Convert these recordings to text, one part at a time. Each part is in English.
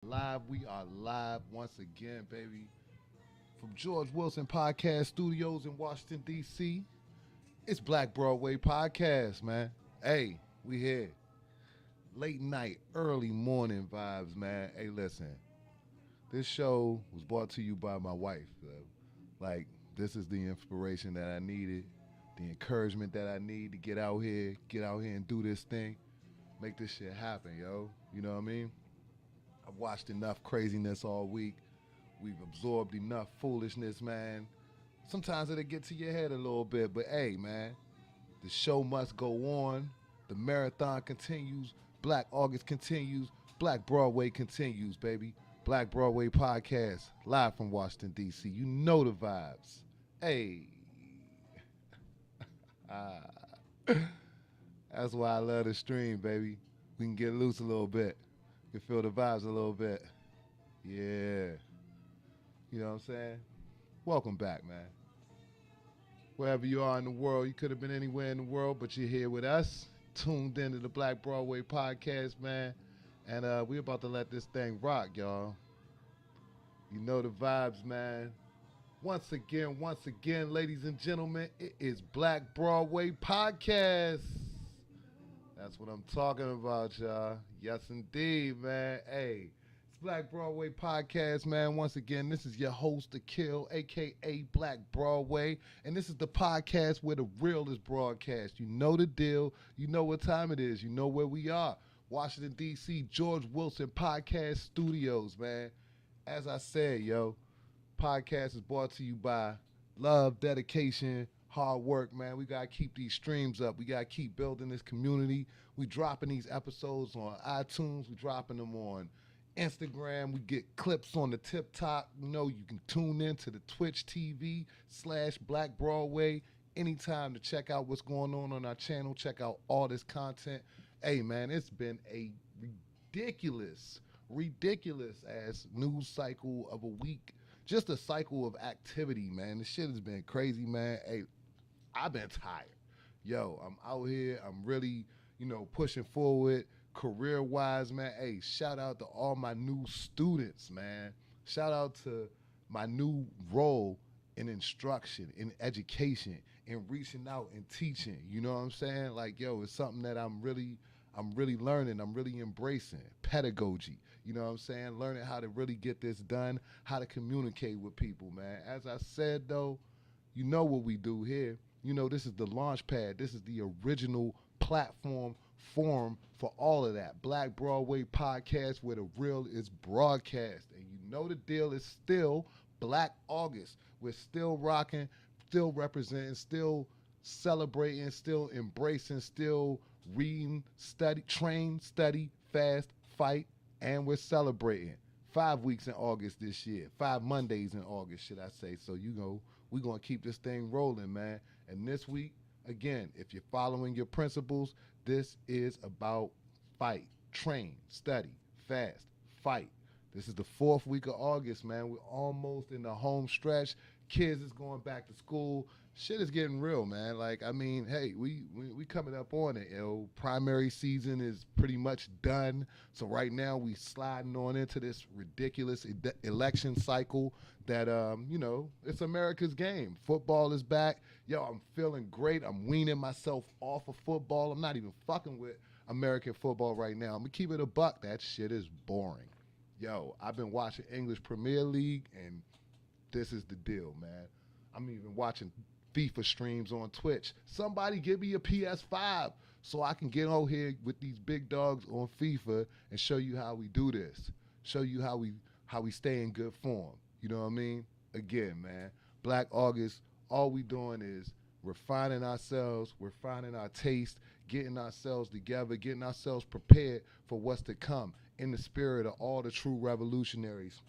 Live, we are live once again, baby, from George Wilson Podcast Studios in Washington, D.C. It's Black Broadway Podcast, man. Hey, we here. Late night, early morning vibes, man. Hey, listen, this show was brought to you by my wife. Like, this is the inspiration that I needed, the encouragement that I need to get out here and do this thing, make this shit happen, yo. You know what I mean? I've watched enough craziness all week. We've absorbed enough foolishness, man. Sometimes it'll get to your head a little bit, but hey, man, the show must go on. The marathon continues. Black August continues. Black Broadway continues, baby. Black Broadway Podcast, live from Washington, D.C. You know the vibes. Hey. Ah. That's why I love the stream, baby. We can get loose a little bit. You can feel the vibes a little bit. Yeah. You know what I'm saying? Welcome back, man. Wherever you are in the world, you could have been anywhere in the world, but you're here with us, tuned into the Black Broadway Podcast, man. And we're about to let this thing rock, y'all. You know the vibes, man. Once again, ladies and gentlemen, it is Black Broadway Podcast. That's what I'm talking about, y'all. Yes, indeed, man. Hey, it's Black Broadway Podcast, man. Once again, this is your host, The Kill, a.k.a. Black Broadway. And this is the podcast where the real is broadcast. You know the deal. You know what time it is. You know where we are. Washington, D.C., George Wilson Podcast Studios, man. As I said, yo, podcast is brought to you by love, dedication, hard work, man. We got to keep these streams up. We got to keep building this community. We dropping these episodes on iTunes. We dropping them on Instagram. We get clips on the tip top. You know, you can tune in to the Twitch TV/Black Broadway anytime to check out what's going on our channel. Check out all this content. Hey, man, it's been a ridiculous ass news cycle of a week. Just a cycle of activity, man. This shit has been crazy, man. Hey, I've been tired. Yo, I'm out here. I'm really, pushing forward career-wise, man. Hey, shout out to all my new students, man. Shout out to my new role in instruction, in education, in reaching out and teaching. You know what I'm saying? Like, yo, it's something that I'm really learning. I'm really embracing pedagogy. You know what I'm saying? Learning how to really get this done, how to communicate with people, man. As I said, though, you know what we do here. You know, this is the launch pad. This is the original platform forum for all of that. Black Broadway Podcast, where the real is broadcast. And you know the deal is still Black August. We're still rocking, still representing, still celebrating, still embracing, still reading, study, train, study, fast, fight, and we're celebrating 5 weeks in August this year, 5 Mondays in August, should I say. So, we're going to keep this thing rolling, man. And this week, again, if you're following your principles, this is about fight, train, study, fast, fight. This is the 4th week of August, man. We're almost in the home stretch. Kids is going back to school. Shit is getting real, man. Like, I mean, hey, we coming up on it. Primary season is pretty much done. So right now we sliding on into this ridiculous election cycle that, it's America's game. Football is back. Yo, I'm feeling great. I'm weaning myself off of football. I'm not even fucking with American football right now. I'm gonna keep it a buck. That shit is boring. Yo, I've been watching English Premier League, and this is the deal, man. I'm even watching FIFA streams on Twitch. Somebody give me a PS5 so I can get on here with these big dogs on FIFA and show you how we do this. Show you how we stay in good form. You know what I mean? Again, man, Black August, all we doing is refining ourselves, refining our taste, getting ourselves together, getting ourselves prepared for what's to come in the spirit of all the true revolutionaries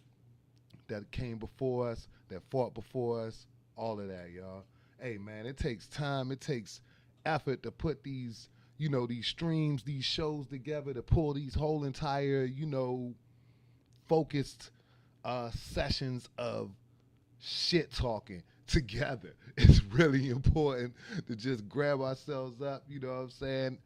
that came before us, that fought before us, all of that, y'all. Hey, man, it takes time, it takes effort to put these, these streams, these shows together, to pull these whole entire, focused sessions of shit talking together. It's really important to just grab ourselves up, you know what I'm saying?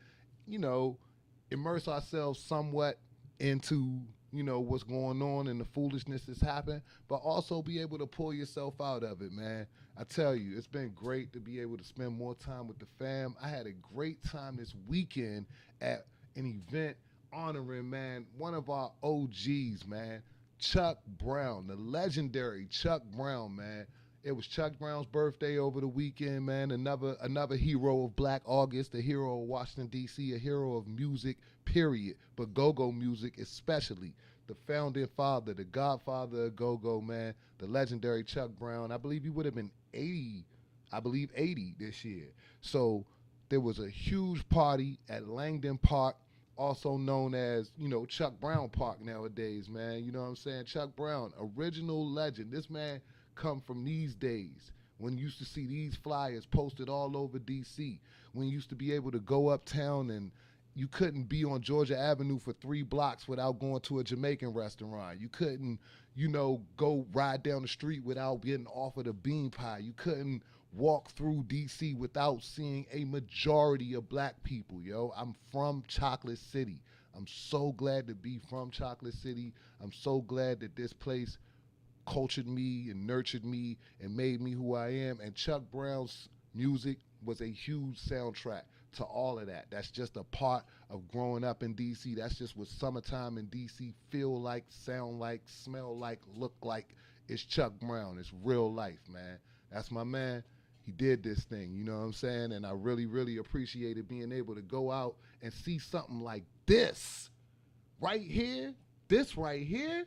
Immerse ourselves somewhat into, what's going on and the foolishness that's happened, but also be able to pull yourself out of it, man. I tell you, it's been great to be able to spend more time with the fam. I had a great time this weekend at an event honoring, man, one of our OGs, man, Chuck Brown, the legendary Chuck Brown, man. It was Chuck Brown's birthday over the weekend, man. Another hero of Black August, a hero of Washington, D.C., a hero of music, period, but go-go music especially. The founding father, the godfather of go-go, man, the legendary Chuck Brown. I believe he would have been 80 this year. So there was a huge party at Langdon Park, also known as, Chuck Brown Park nowadays, man. You know what I'm saying? Chuck Brown, original legend. This man come from these days when you used to see these flyers posted all over D.C., when you used to be able to go uptown and you couldn't be on Georgia Avenue for 3 blocks without going to a Jamaican restaurant. You couldn't, go ride down the street without getting offered a bean pie. You couldn't walk through D.C. without seeing a majority of black people, yo. I'm from Chocolate City. I'm so glad to be from Chocolate City. I'm so glad that this place cultured me and nurtured me and made me who I am. And Chuck Brown's music was a huge soundtrack to all of that. That's just a part of growing up in D.C. That's just what summertime in D.C. feel like, sound like, smell like, look like. It's Chuck Brown. It's real life, man. That's my man. He did this thing, you know what I'm saying? And I really, really appreciated being able to go out and see something like this right here. This right here.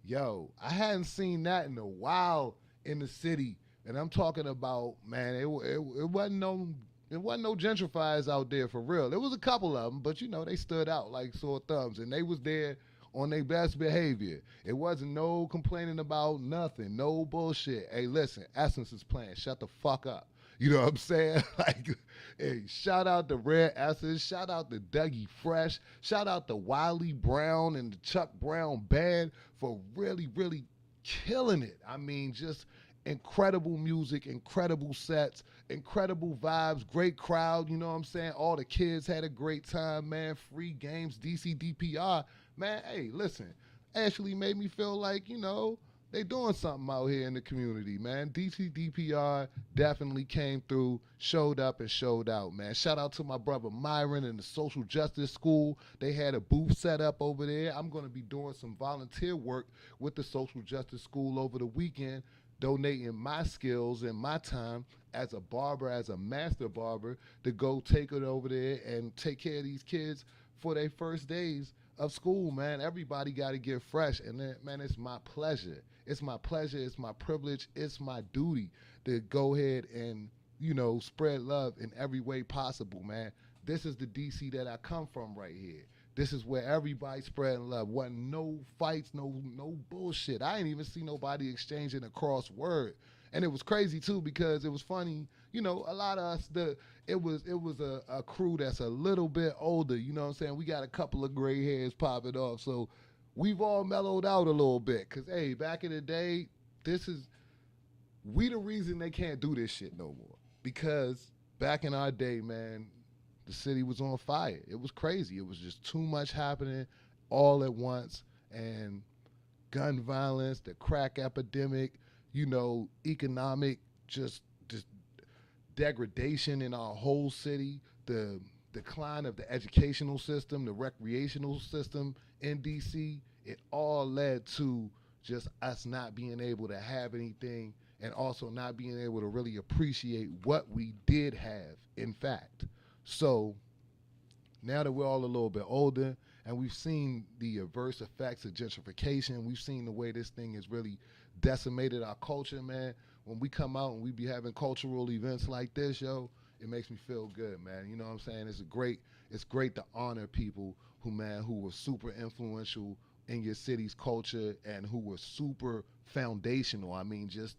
Yo, I hadn't seen that in a while in the city. And I'm talking about, man, it wasn't no gentrifiers out there for real. There was a couple of them, but they stood out like sore thumbs, and they was there on their best behavior. It wasn't no complaining about nothing, no bullshit. Hey, listen, Essence is playing. Shut the fuck up. You know what I'm saying? Like, hey, shout out to Red Essence. Shout out to Dougie Fresh. Shout out to Wiley Brown and the Chuck Brown Band for really, really killing it. I mean, just incredible music, incredible sets, incredible vibes, great crowd, you know what I'm saying? All the kids had a great time, man. Free games, DCDPR. Man, hey, listen, actually made me feel like, they doing something out here in the community, man. DCDPR definitely came through, showed up and showed out, man. Shout out to my brother Myron and the Social Justice School. They had a booth set up over there. I'm going to be doing some volunteer work with the Social Justice School over the weekend, donating my skills and my time as a barber, as a master barber, to go take it over there and take care of these kids for their first days of school, man. Everybody got to get fresh. And then, man, it's my pleasure. It's my pleasure. It's my privilege. It's my duty to go ahead and, spread love in every way possible, man. This is the DC that I come from right here. This is where everybody spreading love. Wasn't no fights, no bullshit. I ain't even see nobody exchanging a cross word. And it was crazy too, because it was funny, a lot of us, it was a crew that's a little bit older, you know what I'm saying? We got a couple of gray hairs popping off, so we've all mellowed out a little bit. Cause hey, back in the day, we the reason they can't do this shit no more. Because back in our day, man, the city was on fire. It was crazy. It was just too much happening all at once. And gun violence, the crack epidemic, economic, just degradation in our whole city, the decline of the educational system, the recreational system in D.C., it all led to just us not being able to have anything, and also not being able to really appreciate what we did have, in fact. So now that we're all a little bit older and we've seen the adverse effects of gentrification, we've seen the way this thing has really decimated our culture, man. When we come out and we be having cultural events like this, yo, it makes me feel good, man. You know what I'm saying? It's great to honor people who were super influential in your city's culture and who were super foundational. I mean, just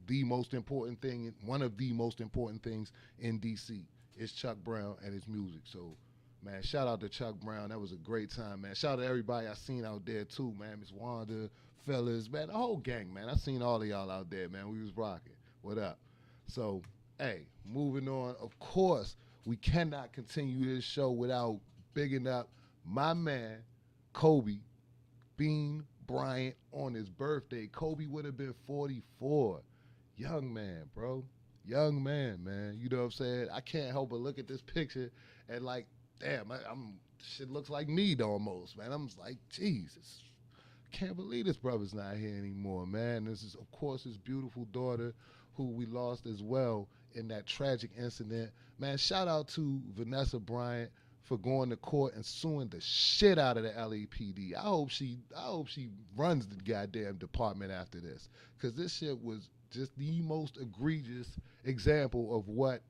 the most important thing, one of the most important things in DC is Chuck Brown and his music. So, man, shout out to Chuck Brown. That was a great time, man. Shout out to everybody I seen out there too, man. Miss Wanda, fellas, man, the whole gang, man. I seen all of y'all out there, man. We was rocking. What up? So, hey, moving on. Of course, we cannot continue this show without bigging up my man, Kobe Bean Bryant on his birthday. Kobe would have been 44. Young man, bro. Young man, man. You know what I'm saying? I can't help but look at this picture and like, damn, shit looks like me almost, man. I'm just like, Jesus. Can't believe this brother's not here anymore, man. This is, of course, his beautiful daughter, who we lost as well in that tragic incident. Man, shout out to Vanessa Bryant for going to court and suing the shit out of the LAPD. I hope she runs the goddamn department after this, because this shit was just the most egregious example of what,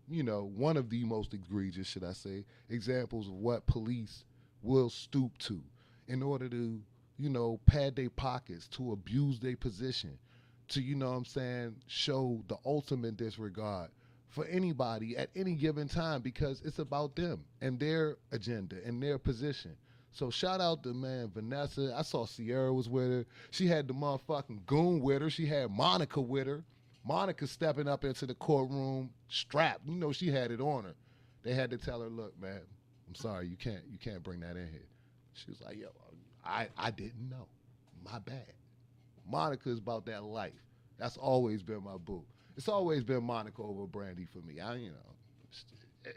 one of the most egregious, should I say, examples of what police will stoop to in order to, pad their pockets, to abuse their position, to, show the ultimate disregard for anybody at any given time, because it's about them and their agenda and their position. So shout out to, man, Vanessa. I saw Sierra was with her. She had the motherfucking goon with her. She had Monica with her. Monica stepping up into the courtroom strapped. She had it on her. They had to tell her, look, man, I'm sorry, you can't bring that in here. She was like, yo, I didn't know. My bad. Monica's about that life. That's always been my boo. It's always been Monica over Brandy for me.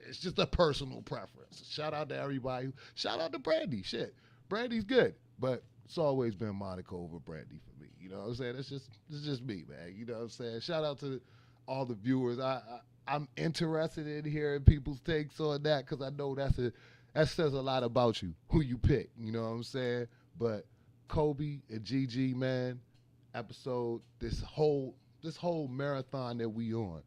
It's just a personal preference. Shout out to everybody. Shout out to Brandy. Shit, Brandy's good, but it's always been Monica over Brandy for me. You know what I'm saying? It's just me, man. You know what I'm saying? Shout out to all the viewers. I'm interested in hearing people's takes on that, because I know that says a lot about you, who you pick. You know what I'm saying? But Kobe and Gigi, man, episode, this whole marathon that we on,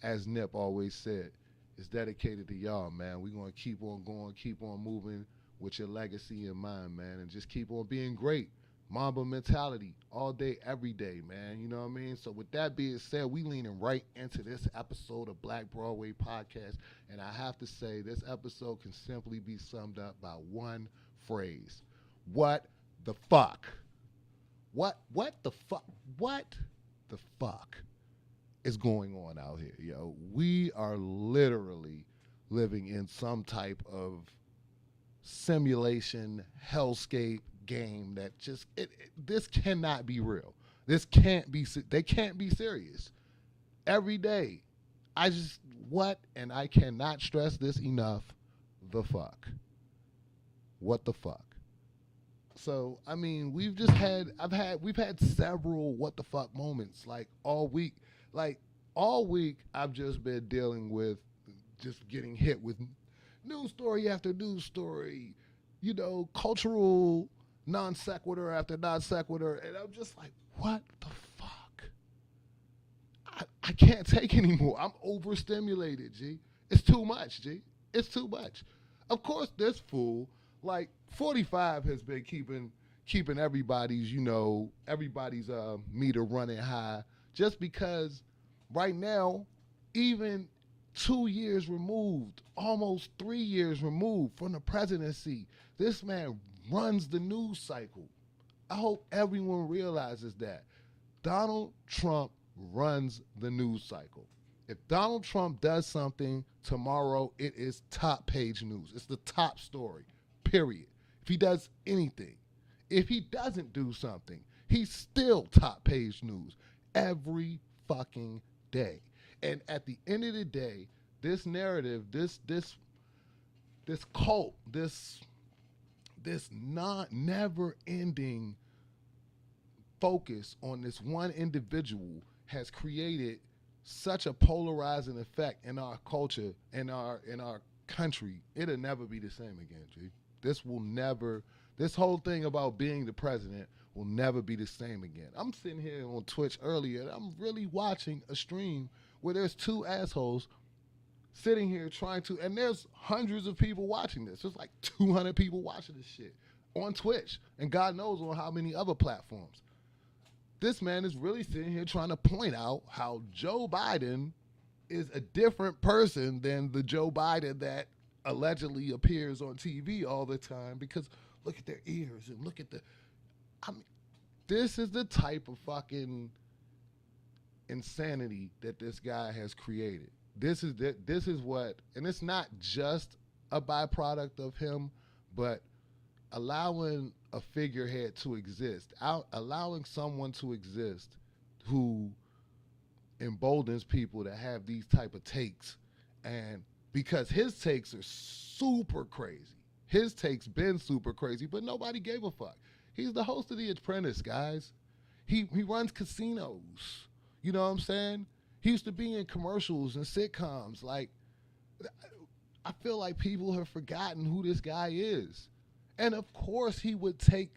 as Nip always said, is dedicated to y'all, man. We're going to keep on going, keep on moving with your legacy in mind, man, and just keep on being great. Mamba mentality all day, every day, man. You know what I mean? So with that being said, we leaning right into this episode of Black Broadway Podcast, and I have to say this episode can simply be summed up by one phrase. What the fuck? What the fuck? What the fuck is going on out here, yo? We are literally living in some type of simulation hellscape game that just this cannot be real. They can't be serious. Every day, and I cannot stress this enough, the fuck. What the fuck? So, I mean, we've had several what the fuck moments, like all week. Like all week, I've just been dealing with just getting hit with news story after news story, cultural non sequitur after non sequitur, and I'm just like, what the fuck? I can't take anymore. I'm overstimulated, G. It's too much, G. It's too much. Of course, this fool, like 45, has been keeping everybody's meter running high, just because right now, even 2 years removed, almost 3 years removed from the presidency, this man runs the news cycle. I hope everyone realizes that. Donald Trump runs the news cycle. If Donald Trump does something tomorrow, it is top page news. It's the top story, period. If he does anything. If he doesn't do something, he's still top page news every fucking day. And at the end of the day, this narrative, this cult, this never-ending focus on this one individual has created such a polarizing effect in our culture, in our country. It'll never be the same again, G. This whole thing about being the president will never be the same again. I'm sitting here on Twitch earlier, and I'm really watching a stream where there's two assholes sitting here and there's hundreds of people watching this. There's like 200 people watching this shit on Twitch, and God knows on how many other platforms. This man is really sitting here trying to point out how Joe Biden is a different person than the Joe Biden that allegedly appears on TV all the time, because look at their ears and look at this is the type of fucking insanity that this guy has created. This is what, and it's not just a byproduct of him, but allowing a figurehead to exist, allowing someone to exist who emboldens people to have these type of takes, and because his takes are super crazy, his takes been super crazy, but nobody gave a fuck. He's the host of The Apprentice, guys. He runs casinos. You know what I'm saying? He used to be in commercials and sitcoms. Like, I feel like people have forgotten who this guy is. And of course, he would take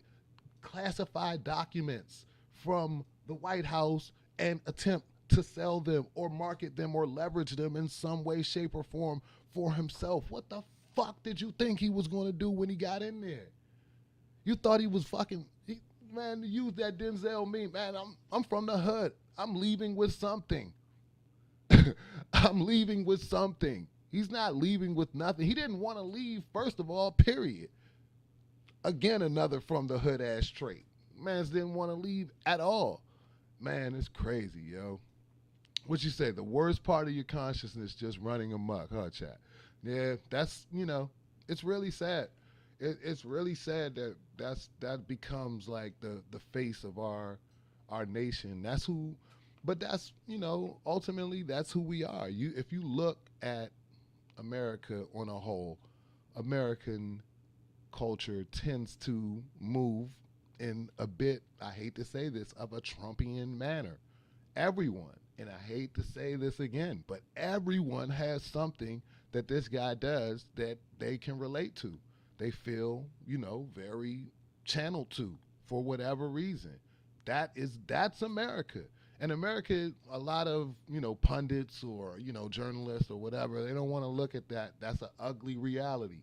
classified documents from the White House and attempt to sell them or market them or leverage them in some way, shape, or form for himself. What the fuck did you think he was going to do when he got in there? You thought he was man, to use that Denzel meme, man, I'm from the hood. I'm leaving with something. I'm leaving with something. He's not leaving with nothing. He didn't want to leave, first of all, period. Again, another from the hood ass trait. Mans didn't want to leave at all. Man, it's crazy, yo. What you say? The worst part of your consciousness just running amok, huh, chat? Yeah, that's, it's really sad. It's really sad that becomes like the face of our nation. That's who, but that's, ultimately that's who we are. If you look at America on a whole, American culture tends to move in a bit, I hate to say this, of a Trumpian manner. Everyone, and I hate to say this again, but everyone has something that this guy does that they can relate to. They feel, very channeled to for whatever reason. That's America. And America, a lot of, pundits or, journalists or whatever, they don't want to look at that. That's an ugly reality.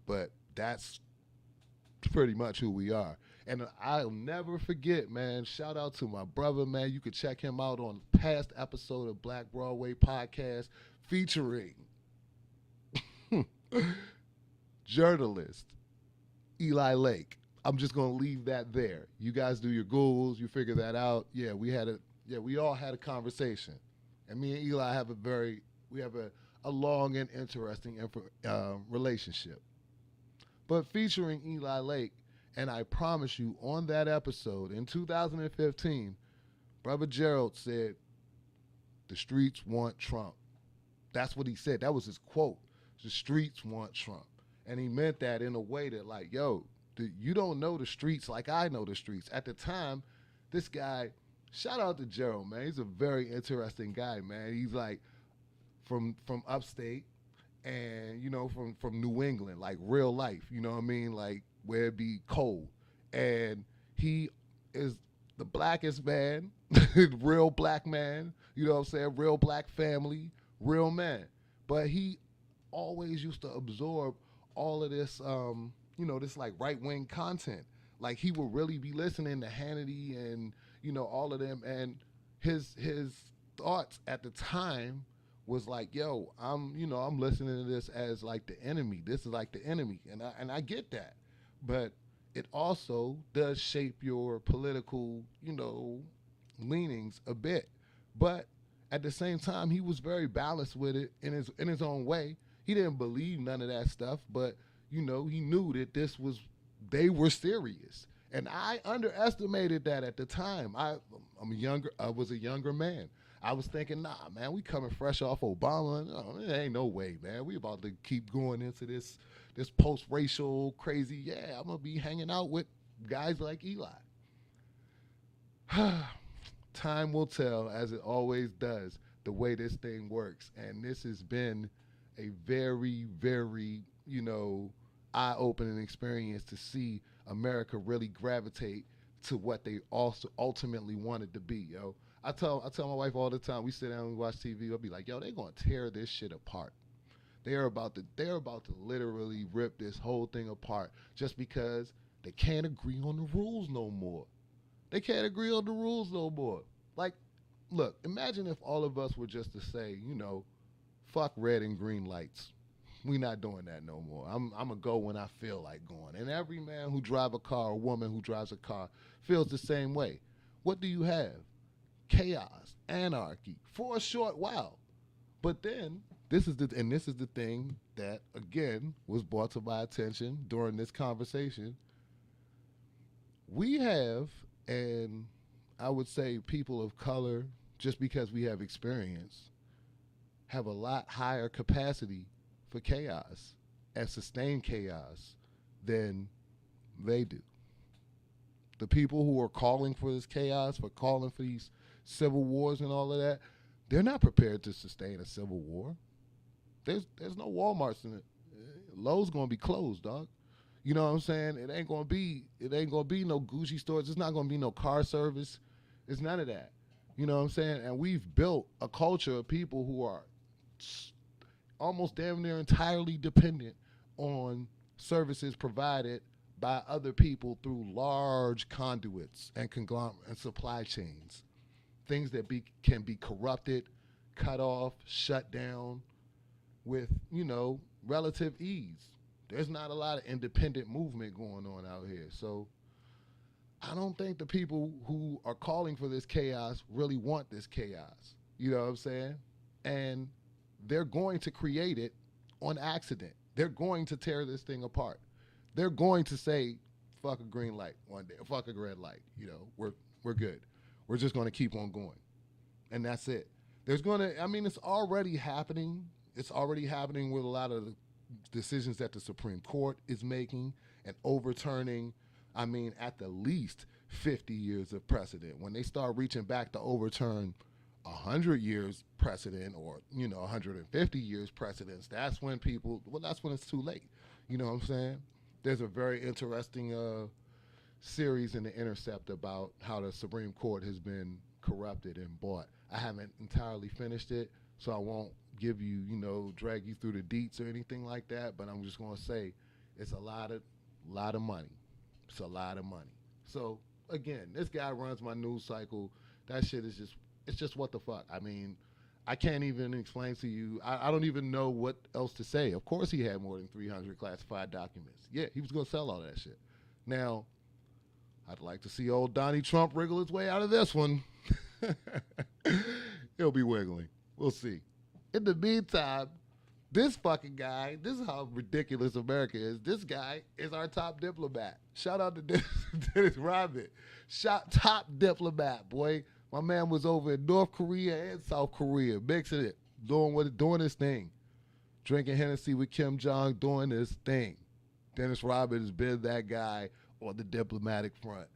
But that's pretty much who we are. And I'll never forget, man, shout out to my brother, man. You could check him out on past episode of Blvckbroadway podcast featuring journalist Eli Lake. I'm just going to leave that there. You guys do your Googles, you figure that out. Yeah, we all had a conversation. And me and Eli have a long and interesting relationship. But featuring Eli Lake, and I promise you, on that episode in 2015, Brother Gerald said, "The streets want Trump." That's what he said. That was his quote. The streets want Trump. And he meant that in a way that, like, yo, you don't know the streets like I know the streets. At the time, this guy, shout out to Gerald, man. He's a very interesting guy, man. He's like from upstate and, from New England, like real life, you know what I mean? Like where it be cold. And he is the blackest man, real black man, you know what I'm saying? Real black family, real man. But he always used to absorb all of this, this like right-wing content. Like he would really be listening to Hannity and, all of them. And his thoughts at the time was like, yo, I'm listening to this as like the enemy. This is like the enemy. And I get that. But it also does shape your political, leanings a bit. But at the same time, he was very balanced with it in his own way. He didn't believe none of that stuff, but he knew that they were serious. And I underestimated that at the time. I was a younger man. I was thinking, nah, man, we coming fresh off Obama. No, there ain't no way, man. We about to keep going into this post-racial crazy. Yeah, I'm gonna be hanging out with guys like Eli. Time will tell, as it always does, the way this thing works. And this has been a very, very, eye-opening experience to see America really gravitate to what they also ultimately wanted to be, yo. I tell my wife all the time, we sit down and we watch TV, I'll be like, yo, they're gonna tear this shit apart. They're about to literally rip this whole thing apart just because they can't agree on the rules no more. They can't agree on the rules no more. Like, look, imagine if all of us were just to say, fuck red and green lights. We not doing that no more. I'm going to go when I feel like going. And every man who drives a car, or woman who drives a car, feels the same way. What do you have? Chaos, anarchy, for a short while. But then, this is the thing that, again, was brought to my attention during this conversation. We have, and I would say people of color, just because we have experience, have a lot higher capacity for chaos and sustained chaos than they do. The people who are calling for this chaos, for calling for these civil wars and all of that, they're not prepared to sustain a civil war. There's no Walmarts in it. Lowe's gonna be closed, dog. You know what I'm saying? It ain't gonna be no Gucci stores. It's not gonna be no car service. It's none of that. You know what I'm saying? And we've built a culture of people who are almost damn near entirely dependent on services provided by other people through large conduits and conglomerate and supply chains. Things that can be corrupted, cut off, shut down with, relative ease. There's not a lot of independent movement going on out here. So I don't think the people who are calling for this chaos really want this chaos. You know what I'm saying? And they're going to create it on accident. They're going to tear this thing apart. They're going to say, fuck a green light one day, fuck a red light. We're good. We're just going to keep on going. And that's it. It's already happening. It's already happening with a lot of the decisions that the Supreme Court is making and overturning, at the least 50 years of precedent. When they start reaching back to overturn 100 years precedent or, 150 years precedents, that's when it's too late. You know what I'm saying? There's a very interesting series in The Intercept about how the Supreme Court has been corrupted and bought. I haven't entirely finished it, so I won't give you, drag you through the deets or anything like that, but I'm just going to say it's a lot of money. It's a lot of money. So, again, this guy runs my news cycle. That shit is just what the fuck. I can't even explain to you. I don't even know what else to say. Of course he had more than 300 classified documents. Yeah, he was going to sell all that shit. Now, I'd like to see old Donnie Trump wriggle his way out of this one. He'll be wiggling. We'll see. In the meantime, this fucking guy, this is how ridiculous America is. This guy is our top diplomat. Shout out to Dennis Rodman. Top diplomat, boy. My man was over in North Korea and South Korea, mixing it, doing his thing. Drinking Hennessy with Kim Jong, doing his thing. Dennis Rodman has been that guy on the diplomatic front,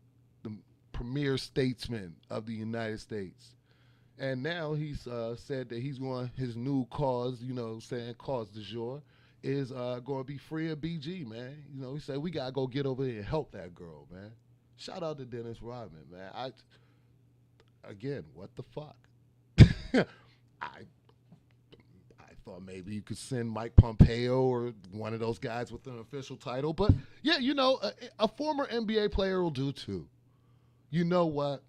the premier statesman of the United States. And now he's said that his new cause, cause du jour, is going to be free of BG, man. He said, we got to go get over there and help that girl, man. Shout out to Dennis Rodman, man. Again, what the fuck? I thought maybe you could send Mike Pompeo or one of those guys with an official title. But, yeah, a former NBA player will do, too. You know what?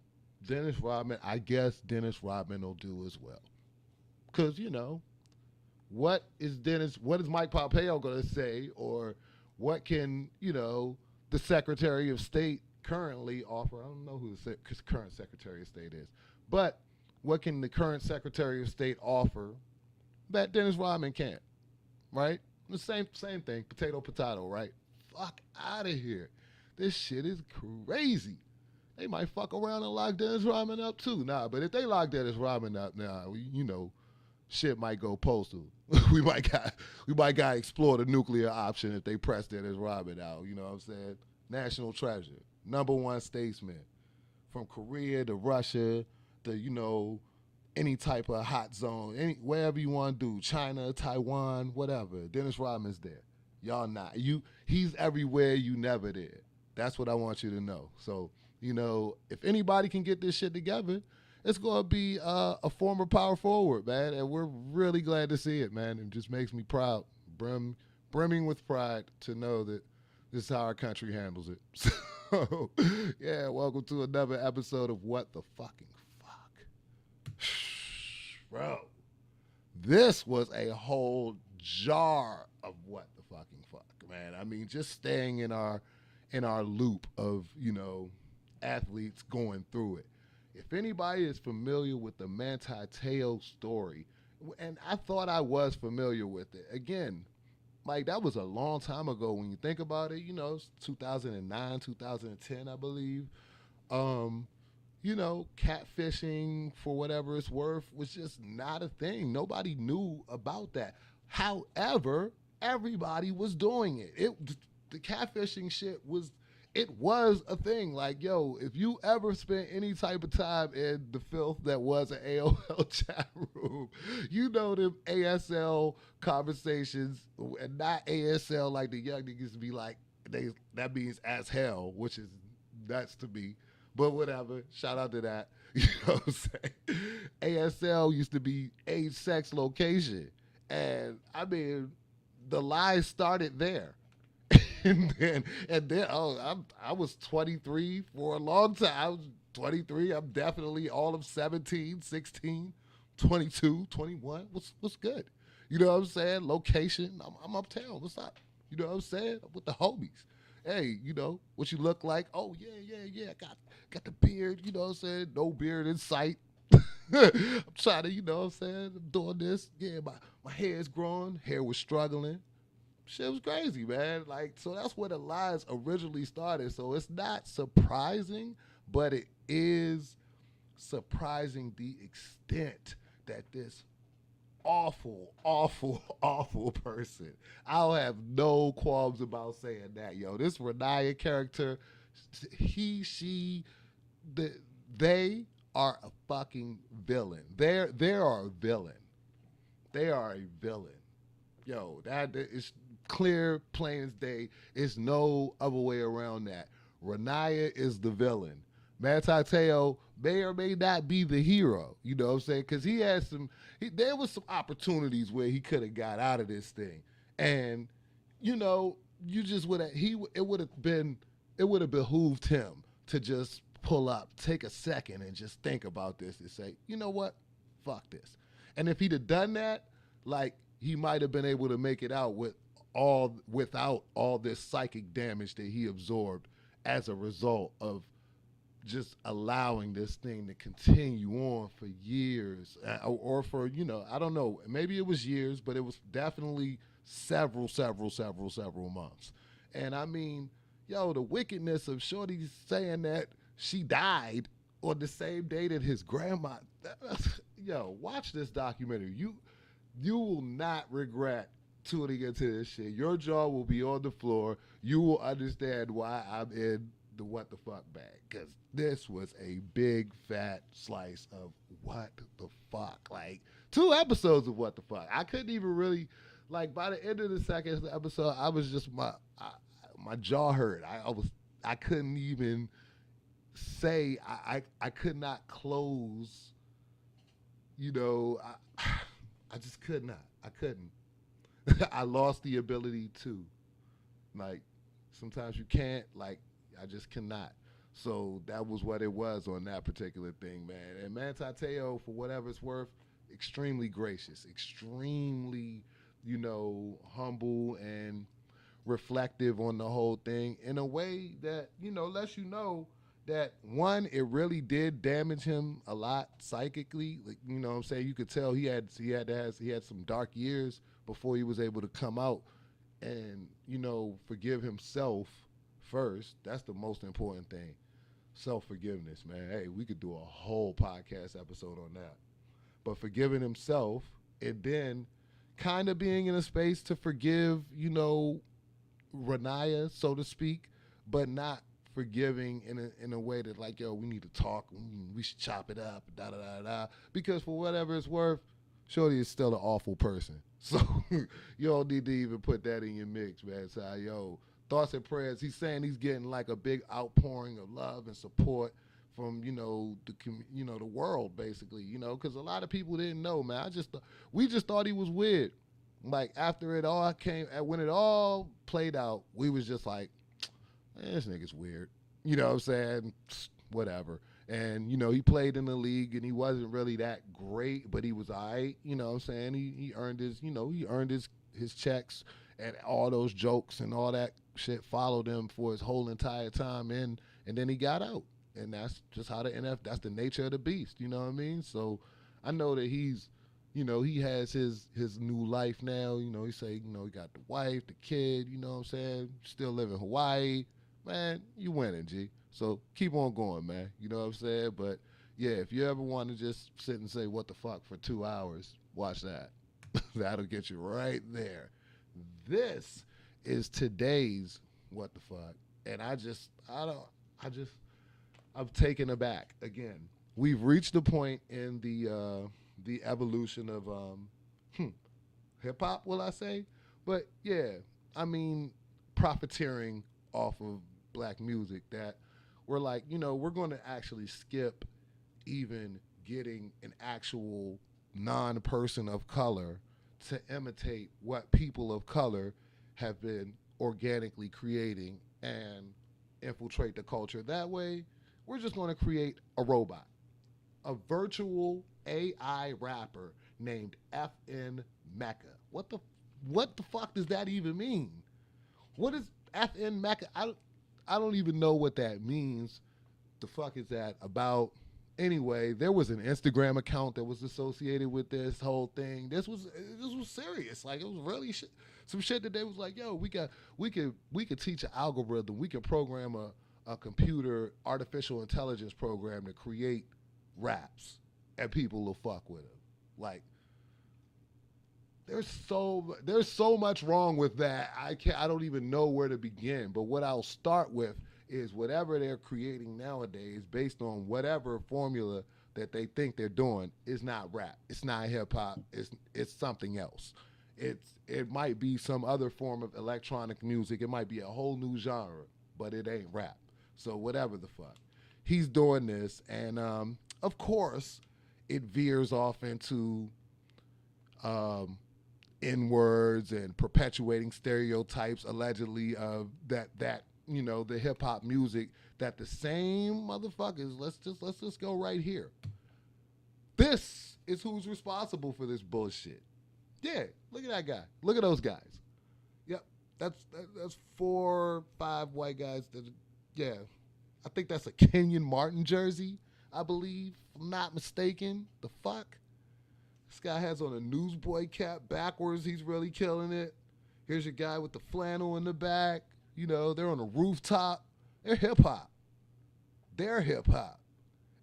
I guess Dennis Rodman will do as well. Because, what is Mike Pompeo going to say? Or what can, the Secretary of State currently offer? I don't know who the current Secretary of State is. But what can the current Secretary of State offer that Dennis Rodman can't? Right? The same thing. Potato, right? Fuck out of here. This shit is crazy. They might fuck around and lock Dennis Rodman up too. Nah, but if they lock Dennis Rodman up now, shit might go postal. we might got explore the nuclear option if they press Dennis Rodman out. You know what I'm saying? National treasure, number one statesman, from Korea to Russia to any type of hot zone, wherever you want to do, China, Taiwan, whatever. Dennis Rodman's there. Y'all not. He's everywhere. You never there. That's what I want you to know. So. If anybody can get this shit together, it's going to be a former power forward, man. And we're really glad to see it, man. It just makes me proud, brimming with pride to know that this is how our country handles it. So, yeah, welcome to another episode of What the Fucking Fuck. Bro, this was a whole jar of what the fucking fuck, man. Just staying in our loop of, athletes going through it. If anybody is familiar with the Manti Te'o story, and I thought I was familiar with it, again, like that was a long time ago when you think about it. It's 2009, 2010, I believe. Um, catfishing for whatever it's worth was just not a thing. Nobody knew about that. However, everybody was doing it. The catfishing shit was a thing. Like, yo, if you ever spent any type of time in the filth that was an AOL chat room, you know them ASL conversations, and not ASL like the young niggas be like, that means as hell, which is nuts to me. But whatever, shout out to that. You know what I'm saying? ASL used to be age, sex, location. And I mean, the lies started there. and then I was 23 for a long time. I was 23. I'm definitely all of 17, 16, 22, 21. What's good? You know what I'm saying? Location. I'm uptown. What's up? You know what I'm saying? I'm with the homies. Hey, what you look like? Oh yeah. I got the beard. You know what I'm saying? No beard in sight. I'm trying to, you know what I'm saying? I'm doing this. Yeah, my hair's growing. Hair was struggling. Shit was crazy, man. Like, so that's where the lies originally started. So it's not surprising, but it is surprising the extent that this awful, awful, awful person. I'll have no qualms about saying that, yo. This Renaya character, he, she, they are a fucking villain. They are a villain. They are a villain. Yo, that is clear, plain as day. It's no other way around that. Renaya is the villain. Matateo may or may not be the hero. You know what I'm saying? Because there was some opportunities where he could have got out of this thing, and you just it would have behooved him to just pull up, take a second, and just think about this and say, you know what, fuck this. And if he'd have done that, like, he might have been able to make it out without all this psychic damage that he absorbed as a result of just allowing this thing to continue on for years, or for, I don't know, maybe it was years, but it was definitely several months. And I mean, yo, the wickedness of Shorty saying that she died on the same day that his grandma, yo, watch this documentary. You will not regret tuning into this shit. Your jaw will be on the floor. You will understand why I'm in the what the fuck bag, because this was a big fat slice of what the fuck. Like, 2 episodes of what the fuck. I couldn't even really, like, by the end of the second episode, I was just my jaw hurt. I couldn't even say, I could not close. I just could not. I couldn't. I lost the ability to. Like, sometimes you can't. Like, I just cannot. So that was what it was on that particular thing, man. And Mantateo, for whatever it's worth, extremely gracious, extremely, humble and reflective on the whole thing in a way that, lets you know that, one, it really did damage him a lot psychically. Like, what I'm saying? You could tell he had some dark years before he was able to come out and, forgive himself first. That's the most important thing. Self-forgiveness, man. Hey, we could do a whole podcast episode on that. But forgiving himself, and then kind of being in a space to forgive, Renaya, so to speak, but not forgiving in a way that, like, yo, we need to talk, we should chop it up, da da da da. Because for whatever it's worth, Shorty is still an awful person. So you don't need to even put that in your mix, man. So, yo, thoughts and prayers. He's saying he's getting like a big outpouring of love and support from the world, basically. Because a lot of people didn't know, man. We just thought he was weird. Like, after it all when it all played out, we was just like, this nigga's weird. You know what I'm saying? Whatever. And, he played in the league and he wasn't really that great, but he was all right. You know what I'm saying? He earned his checks, and all those jokes and all that shit followed him for his whole entire time in, and then he got out. And that's just how that's the nature of the beast. You know what I mean? So I know that he's he has his new life now. He say, he got the wife, the kid, you know what I'm saying? Still live in Hawaii. Man, you winning, G. So keep on going, man. You know what I'm saying? But yeah, if you ever want to just sit and say what the fuck for 2 hours, watch that. That'll get you right there. This is today's what the fuck. And I'm taken aback again. We've reached the point in the evolution of hip hop, will I say? But yeah, I mean, profiteering off of black music that we're like, we're going to actually skip even getting an actual non-person of color to imitate what people of color have been organically creating and infiltrate the culture. That way, we're just going to create a robot, a virtual AI rapper named FN Mecca. What the fuck does that even mean? What is FN Mecca? I don't even know what that means. The fuck is that about? Anyway, there was an Instagram account that was associated with this whole thing. This was serious. Like, it was really some shit that they was like, yo, we could teach an algorithm. We can program a computer artificial intelligence program to create raps, and people will fuck with them. Like, there's so much wrong with that. I don't even know where to begin. But what I'll start with is whatever they're creating nowadays, based on whatever formula that they think they're doing, is not rap. It's not hip hop. It's something else. It might be some other form of electronic music. It might be a whole new genre, but it ain't rap. So whatever the fuck, he's doing this, and of course, it veers off into N-words and perpetuating stereotypes allegedly of that the hip hop music that the same motherfuckers. Let's just go right here. This is who's responsible for this bullshit. Yeah, look at that guy. Look at those guys. Yep, that's 4, 5 white guys. Yeah, I think that's a Kenyon Martin jersey, I believe, if I'm not mistaken. The fuck? This guy has on a newsboy cap backwards. He's really killing it. Here's your guy with the flannel in the back. They're on a rooftop. They're hip hop. They're hip hop.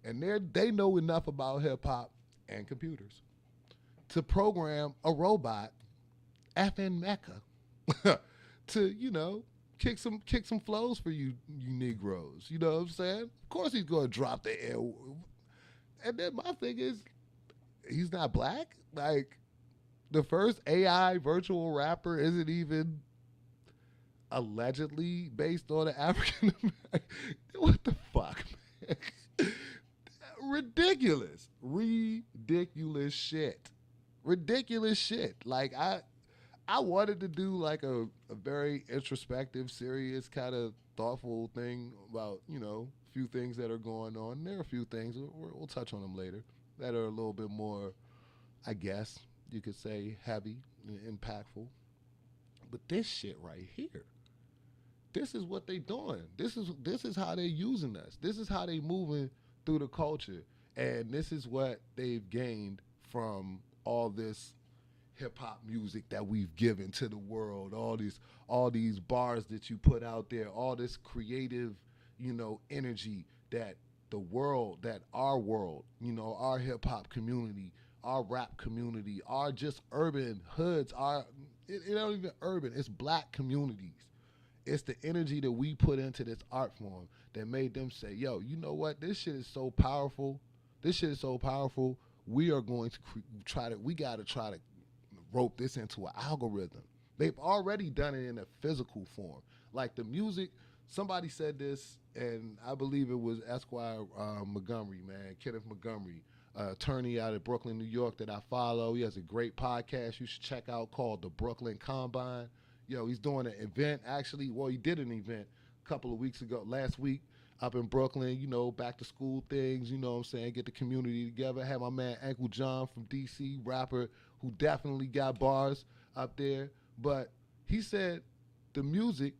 And they know enough about hip hop and computers to program a robot, FN Mecca, to, kick some flows for you Negroes. You know what I'm saying? Of course he's gonna drop the air. And then my thing is, he's not black. Like, the first AI virtual rapper isn't even allegedly based on an African American. What the fuck, man? Ridiculous shit. Ridiculous shit. Like, I wanted to do like a very introspective, serious, kind of thoughtful thing about, a few things that are going on. There are a few things, we'll touch on them later, that are a little bit more, I guess you could say, heavy and impactful. But this shit right here, this is what they doing. This is how they using us. This is how they moving through the culture. And this is what they've gained from all this hip hop music that we've given to the world, all these bars that you put out there, all this creative, energy that our world, our hip hop community, our rap community, our just urban hoods, it ain't even urban, it's black communities. It's the energy that we put into this art form that made them say, yo, you know what? This shit is so powerful. We are going to we got to try to rope this into an algorithm. They've already done it in a physical form. Like the music, somebody said this, and I believe it was Esquire Montgomery, man, Kenneth Montgomery, attorney out of Brooklyn, New York, that I follow. He has a great podcast you should check out called The Brooklyn Combine. He's doing an event, actually. Well, he did an event a couple of weeks ago, last week, up in Brooklyn, back to school things, you know what I'm saying, get the community together. Had my man Uncle John from DC, rapper, who definitely got bars up there. But he said the music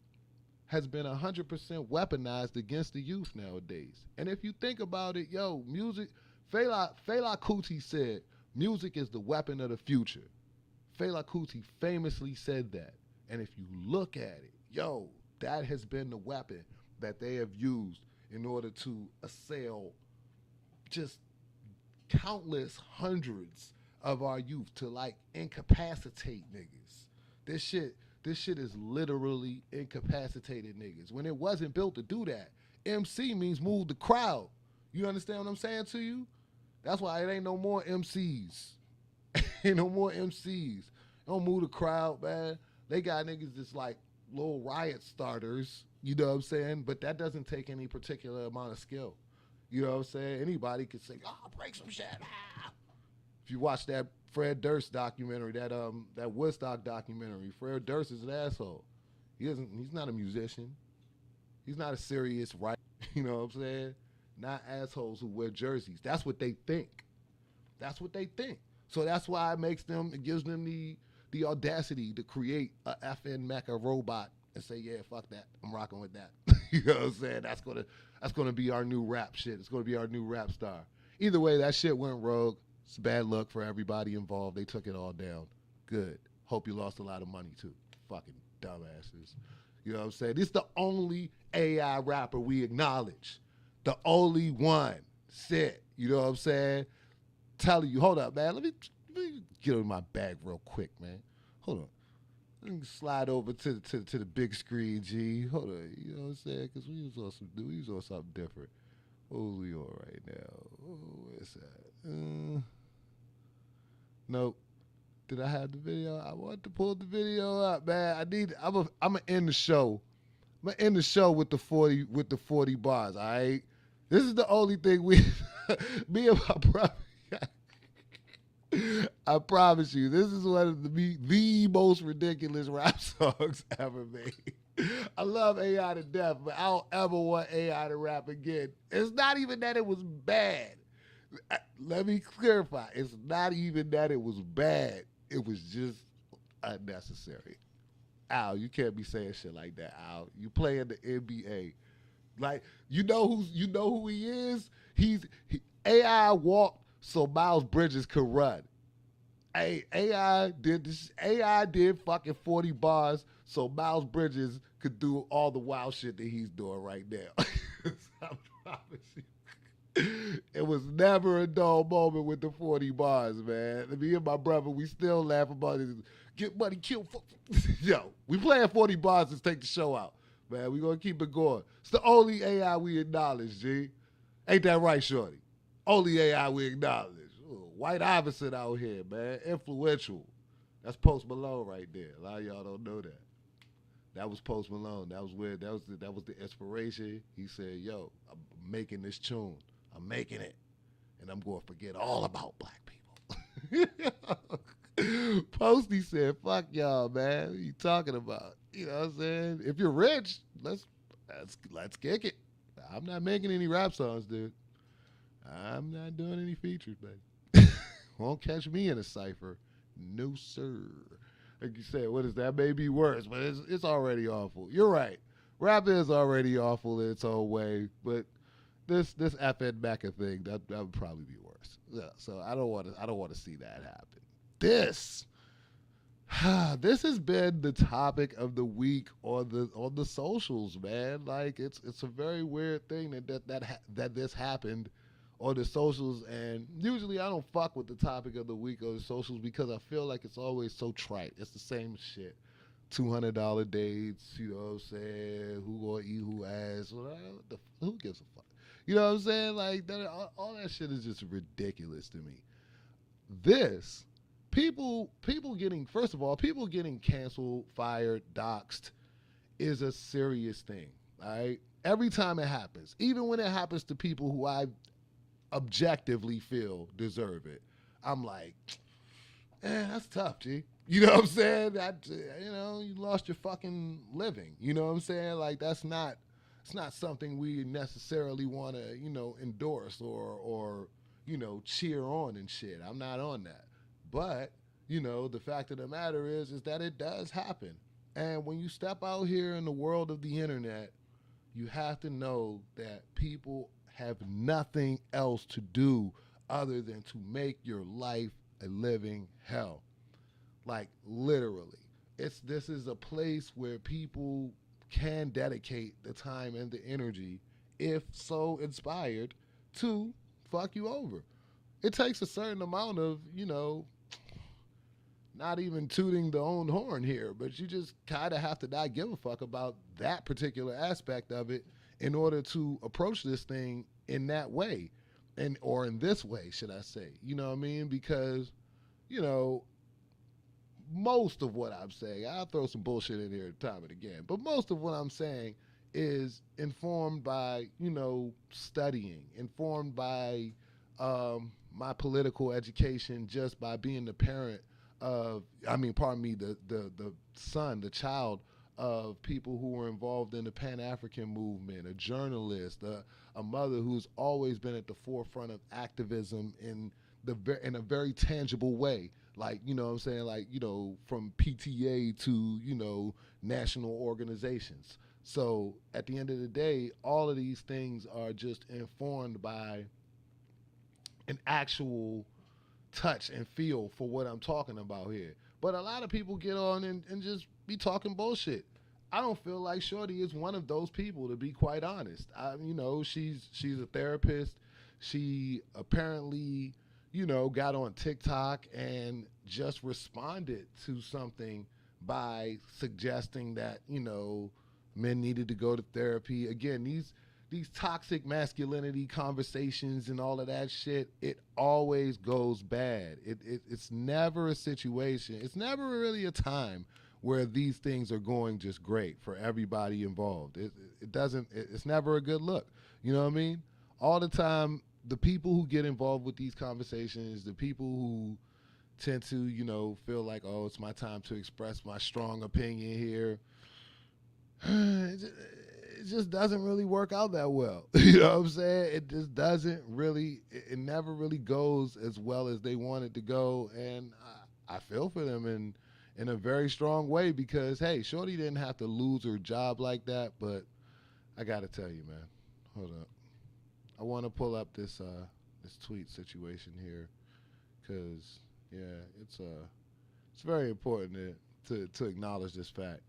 has been 100% weaponized against the youth nowadays. And if you think about it, music, Fela Kuti said, Music is the weapon of the future. Fela Kuti famously said that. And if you look at it, yo, that has been the weapon that they have used in order to assail just countless hundreds of our youth, to like incapacitate niggas. This shit is literally incapacitated niggas. When it wasn't built to do that, MC means move the crowd. You understand what I'm saying to you? That's why it ain't no more MCs. Ain't no more MCs. Don't move the crowd, man. They got niggas that's like little riot starters, you know what I'm saying? But that doesn't take any particular amount of skill. You know what I'm saying? Anybody could say, oh, break some shit. Ah. If you watch that Fred Durst documentary, that Woodstock documentary, Fred Durst is an asshole. He's not a musician. He's not a serious writer. You know what I'm saying? Not assholes who wear jerseys. That's what they think. That's what they think. So that's why it gives them the audacity to create a FN mecha robot and say, yeah, fuck that. I'm rocking with that. You know what I'm saying? That's gonna be our new rap shit. It's gonna be our new rap star. Either way, that shit went rogue. It's bad luck for everybody involved. They took it all down. Good. Hope you lost a lot of money too. Fucking dumbasses. You know what I'm saying? This is the only AI rapper we acknowledge. The only one. Sit. You know what I'm saying? Telling you, hold up, man. Let me get in my bag real quick, man. Hold on. Let me slide over to the big screen, G. Hold on. You know what I'm saying? Because we was on something different. What was we on right now? Oh, where's that? Nope. Did I have the video? I want to pull the video up, man. I'm gonna end the show. I'm gonna end the show with the 40 bars, all right? This is the only thing me and my brother, I promise you, this is one of the most ridiculous rap songs ever made. I love AI to death, but I don't ever want AI to rap again. It's not even that it was bad. Let me clarify. It's not even that it was bad. It was just unnecessary. Al, you can't be saying shit like that, Al. You play in the NBA. Like, you know who he is? AI walked so Miles Bridges could run. Hey, AI did fucking 40 bars so Miles Bridges could do all the wild shit that he's doing right now. I promise you. It was never a dull moment with the 40 bars, man. Me and my brother, we still laugh about it. Get money, kill. Yo, we playing 40 bars to take the show out, man. We gonna keep it going. It's the only AI we acknowledge, G. Ain't that right, shorty? Only AI we acknowledge. Ooh, White Iverson out here, man. Influential. That's Post Malone right there. A lot of y'all don't know that. That was Post Malone. That was the inspiration. He said, yo, I'm making this tune. I'm making it. And I'm going to forget all about black people. Posty said, fuck y'all, man. What are you talking about? You know what I'm saying? If you're rich, let's kick it. I'm not making any rap songs, dude. I'm not doing any features, baby. Won't catch me in a cypher. No, sir. Like you said, what is that? May be worse, but it's already awful. You're right. Rap is already awful in its own way, but this FN Mecca thing, that would probably be worse. Yeah, so I don't want to see that happen. This has been the topic of the week on the socials, man. Like it's a very weird thing that this happened on the socials, and usually I don't fuck with the topic of the week on the socials because I feel like it's always so trite. It's the same shit. $200 dates, you know what I'm saying? Who gonna eat who ass? Who gives a fuck? You know what I'm saying? Like all that shit is just ridiculous to me. This people getting canceled, fired, doxxed is a serious thing. All right, every time it happens, even when it happens to people who I objectively feel deserve it, I'm like, that's tough, G. You know what I'm saying? You lost your fucking living. You know what I'm saying? Like it's not something we necessarily want to, endorse or cheer on and shit. I'm not on that. But, the fact of the matter is that it does happen. And when you step out here in the world of the internet, you have to know that people have nothing else to do other than to make your life a living hell. Like literally. This is a place where people can dedicate the time and the energy, if so inspired, to fuck you over. It takes a certain amount of, not even tooting the own horn here, but you just kind of have to not give a fuck about that particular aspect of it in order to approach this thing in that way, or in this way, should I say? You know what I mean? Because, you know, most of what I'm saying, I'll throw some bullshit in here time and again, but most of what I'm saying is informed by, studying, informed by my political education, just by being the parent of, pardon me, the son, the child of people who were involved in the Pan-African movement, a journalist, a mother who's always been at the forefront of activism in a very tangible way. Like, you know what I'm saying? Like, from PTA to, national organizations. So at the end of the day, all of these things are just informed by an actual touch and feel for what I'm talking about here. But a lot of people get on and just be talking bullshit. I don't feel like Shorty is one of those people, to be quite honest. She's a therapist. She apparently, got on TikTok and just responded to something by suggesting that, men needed to go to therapy. Again, these toxic masculinity conversations and all of that shit, it always goes bad. It's never a situation. It's never really a time where these things are going just great for everybody involved. It's never a good look. You know what I mean? All the time, the people who get involved with these conversations, the people who tend to, feel like, oh, it's my time to express my strong opinion here, it just doesn't really work out that well. You know what I'm saying? It just doesn't really, it never really goes as well as they want it to go. And I feel for them in a very strong way because, hey, Shorty didn't have to lose her job like that. But I got to tell you, man, hold up. I want to pull up this tweet situation here because, yeah, it's very important to acknowledge this fact.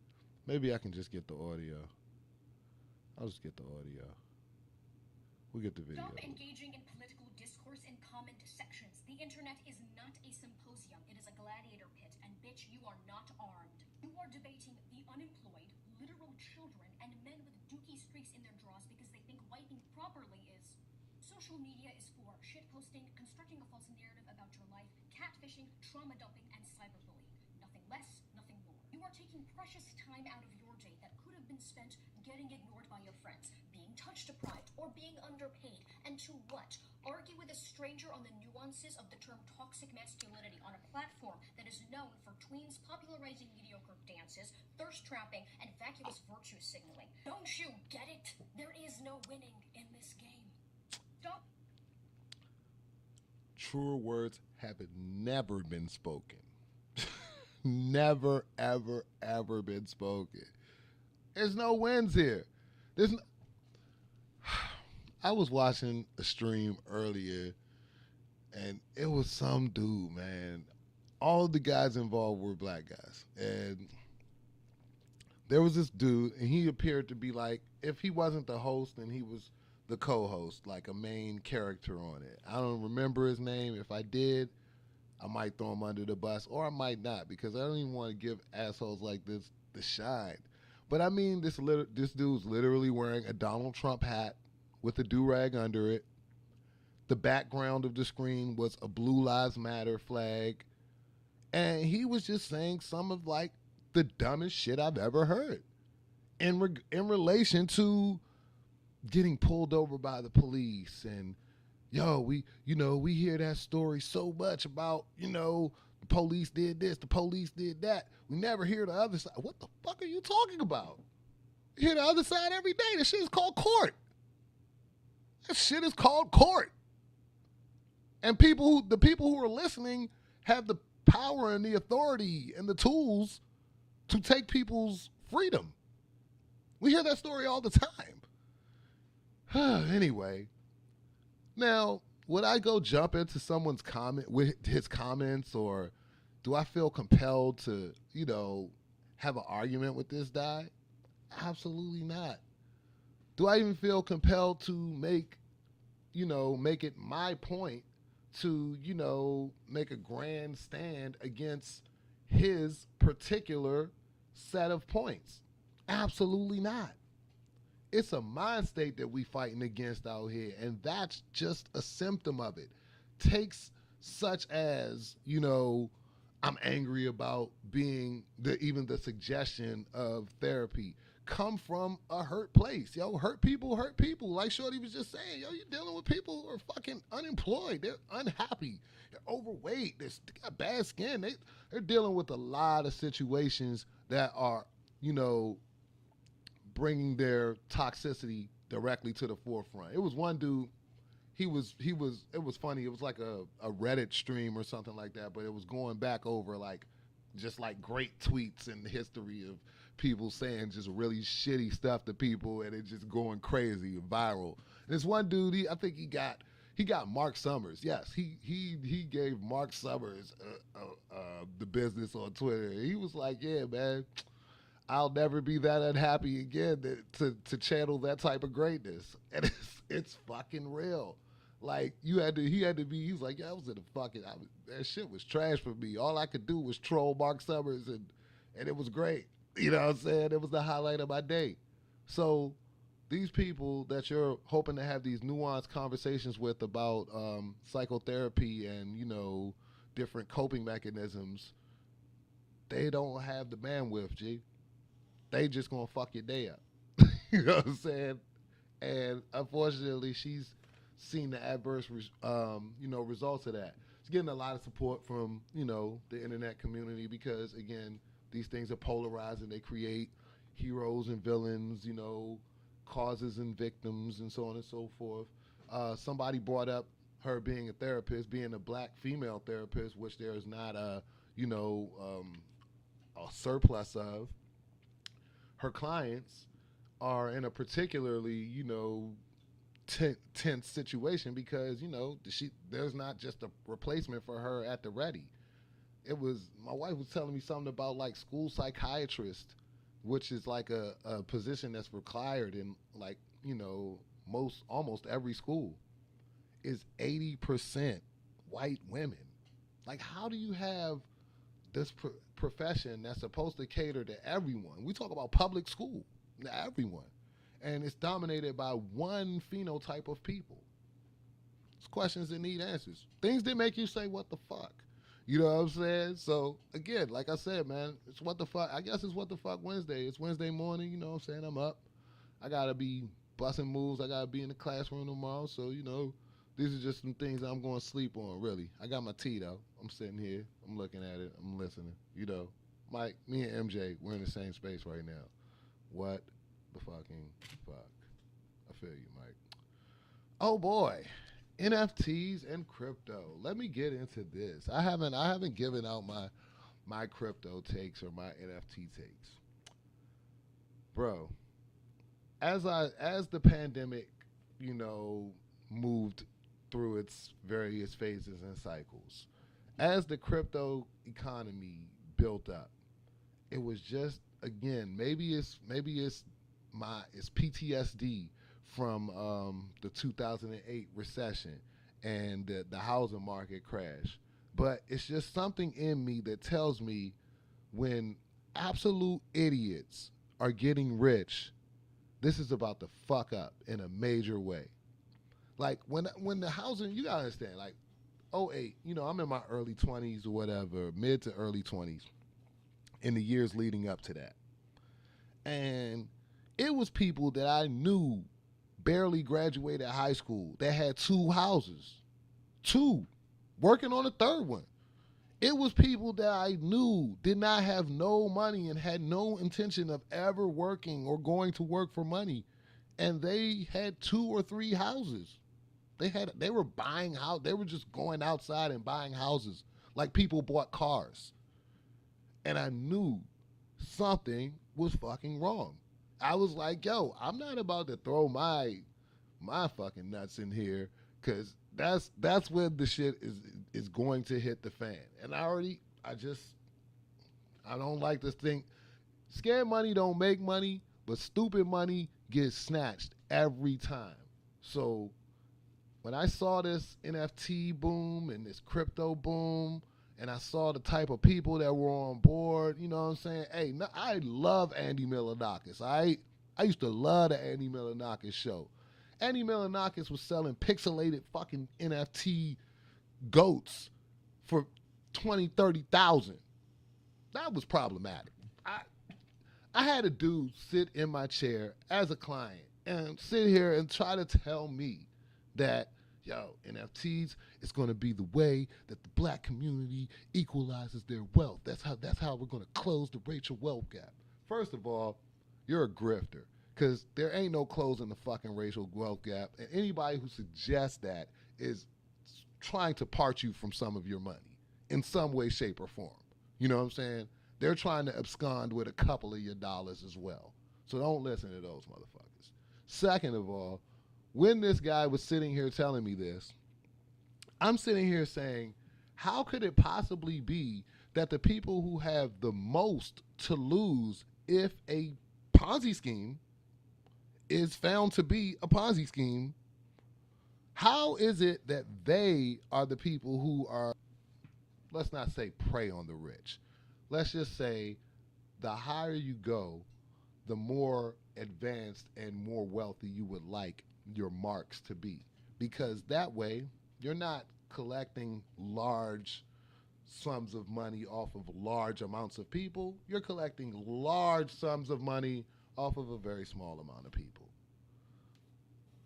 Maybe I can just get the audio. I'll just get the audio. We'll get the video. Stop engaging in political discourse in comment sections. The internet is not a symposium. It is a gladiator pit. And bitch, you are not armed. You are debating the unemployed, literal children, and men with dookie streaks in their drawers because they think wiping properly is. Social media is for shitposting, constructing a false narrative about your life, catfishing, trauma dumping, and cyberbullying. Nothing less, nothing more. You are taking precious time out of your day that could have been spent getting ignored by your friends, being touch deprived, or being underpaid. And to what? Argue with a stranger on the nuances of the term toxic masculinity on a platform that is known for tweens popularizing mediocre dances, thirst trapping, and vacuous virtue signaling. Don't you get it? There is no winning in this game. Stop. Truer words have never been spoken. Never, ever, ever been spoken. There's no wins here. I was watching a stream earlier, and it was some dude, man. All the guys involved were black guys. And there was this dude, and he appeared to be like, if he wasn't the host, then he was the co-host, like a main character on it. I don't remember his name. If I did, I might throw him under the bus, or I might not, because I don't even want to give assholes like this the shine. But I mean, this dude's literally wearing a Donald Trump hat with a do-rag under it. The background of the screen was a Blue Lives Matter flag. And he was just saying some of, like, the dumbest shit I've ever heard in relation to getting pulled over by the police. And, we hear that story so much about, the police did this, the police did that. We never hear the other side. What the fuck are you talking about? You hear the other side every day. That shit is called court. That shit is called court. And the people who are listening have the power and the authority and the tools to take people's freedom. We hear that story all the time. Anyway, now, would I go jump into someone's comment with his comments, or do I feel compelled to, have an argument with this guy? Absolutely not. Do I even feel compelled to make it my point to, make a grand stand against his particular set of points? Absolutely not. It's a mind state that we fighting against out here, and that's just a symptom of it. Takes such as, I'm angry about being even the suggestion of therapy come from a hurt place. Yo, hurt people hurt people. Like Shorty was just saying, yo, you're dealing with people who are fucking unemployed. They're unhappy. They're overweight. They got bad skin. They're dealing with a lot of situations that are, bringing their toxicity directly to the forefront. It was one dude. It was funny. It was like a Reddit stream or something like that, but it was going back over just great tweets in the history of people saying just really shitty stuff to people, and it just going crazy and viral. And this one dude, I think he got Mark Summers. Yes, he gave Mark Summers the business on Twitter. He was like, yeah, man, I'll never be that unhappy again to channel that type of greatness. And it's fucking real. Like, he had to be, he was like, yeah, I was in a that shit was trash for me. All I could do was troll Mark Summers, and it was great. You know what I'm saying? It was the highlight of my day. So these people that you're hoping to have these nuanced conversations with about psychotherapy and, different coping mechanisms, they don't have the bandwidth, G. They just gonna fuck your day up. You know what I'm saying? And unfortunately, she's seen the adverse, results of that. She's getting a lot of support from, the internet community because, again, these things are polarizing. They create heroes and villains, causes and victims, and so on and so forth. Somebody brought up her being a therapist, being a black female therapist, which there is not a surplus of. Her clients are in a particularly, tense situation because, there's not just a replacement for her at the ready. My wife was telling me something about school psychiatrist, which is a position that's required in almost every school, is 80% white women. How do you have this profession that's supposed to cater to everyone? We talk about public school, everyone, and it's dominated by one phenotype of people. It's questions that need answers. Things that make you say, what the fuck? You know what I'm saying? So, again, like I said, man, it's what the fuck. I guess it's what the fuck Wednesday. It's Wednesday morning, you know what I'm saying? I'm up. I got to be busting moves. I got to be in the classroom tomorrow. So, these are just some things I'm going to sleep on, really. I got my tea, though. I'm sitting here. I'm looking at it. I'm listening. Mike, me and MJ, we're in the same space right now. What the fucking fuck? I feel you, Mike. Oh, boy. NFTs and crypto. Let me get into this. I haven't given out my crypto takes or my NFT takes. Bro, as the pandemic, moved through its various phases and cycles, as the crypto economy built up, it was just, again, maybe it's PTSD from the 2008 recession and the housing market crash. But it's just something in me that tells me when absolute idiots are getting rich, this is about to fuck up in a major way. When the housing, you gotta understand, '08, I'm in my early 20s or whatever, mid to early 20s, in the years leading up to that. And it was people that I knew barely graduated high school that had two houses, working on a third one. It was people that I knew did not have no money and had no intention of ever working or going to work for money, and they had 2 or 3 houses. They were buying house. They were just going outside and buying houses like people bought cars, and I knew something was fucking wrong. I was like, yo, I'm not about to throw my fucking nuts in here because that's when the shit is going to hit the fan. And I don't like this thing. Scared money don't make money, but stupid money gets snatched every time. So when I saw this NFT boom and this crypto boom, and I saw the type of people that were on board, you know what I'm saying? Hey, no, I love Andy Milonakis. I used to love the Andy Milonakis show. Andy Milonakis was selling pixelated fucking NFT goats for 20, 30,000. That was problematic. I had a dude sit in my chair as a client and sit here and try to tell me that, yo, NFTs is going to be the way that the black community equalizes their wealth. That's how we're going to close the racial wealth gap. First of all, you're a grifter, because there ain't no closing the fucking racial wealth gap. And anybody who suggests that is trying to part you from some of your money in some way, shape, or form. You know what I'm saying? They're trying to abscond with a couple of your dollars as well. So don't listen to those motherfuckers. Second of all, when this guy was sitting here telling me this, I'm sitting here saying, how could it possibly be that the people who have the most to lose if a Ponzi scheme is found to be a Ponzi scheme, how is it that they are the people who are, let's not say prey on the rich, let's just say the higher you go, the more advanced and more wealthy you would like your marks to be? Because that way, you're not collecting large sums of money off of large amounts of people. You're collecting large sums of money off of a very small amount of people.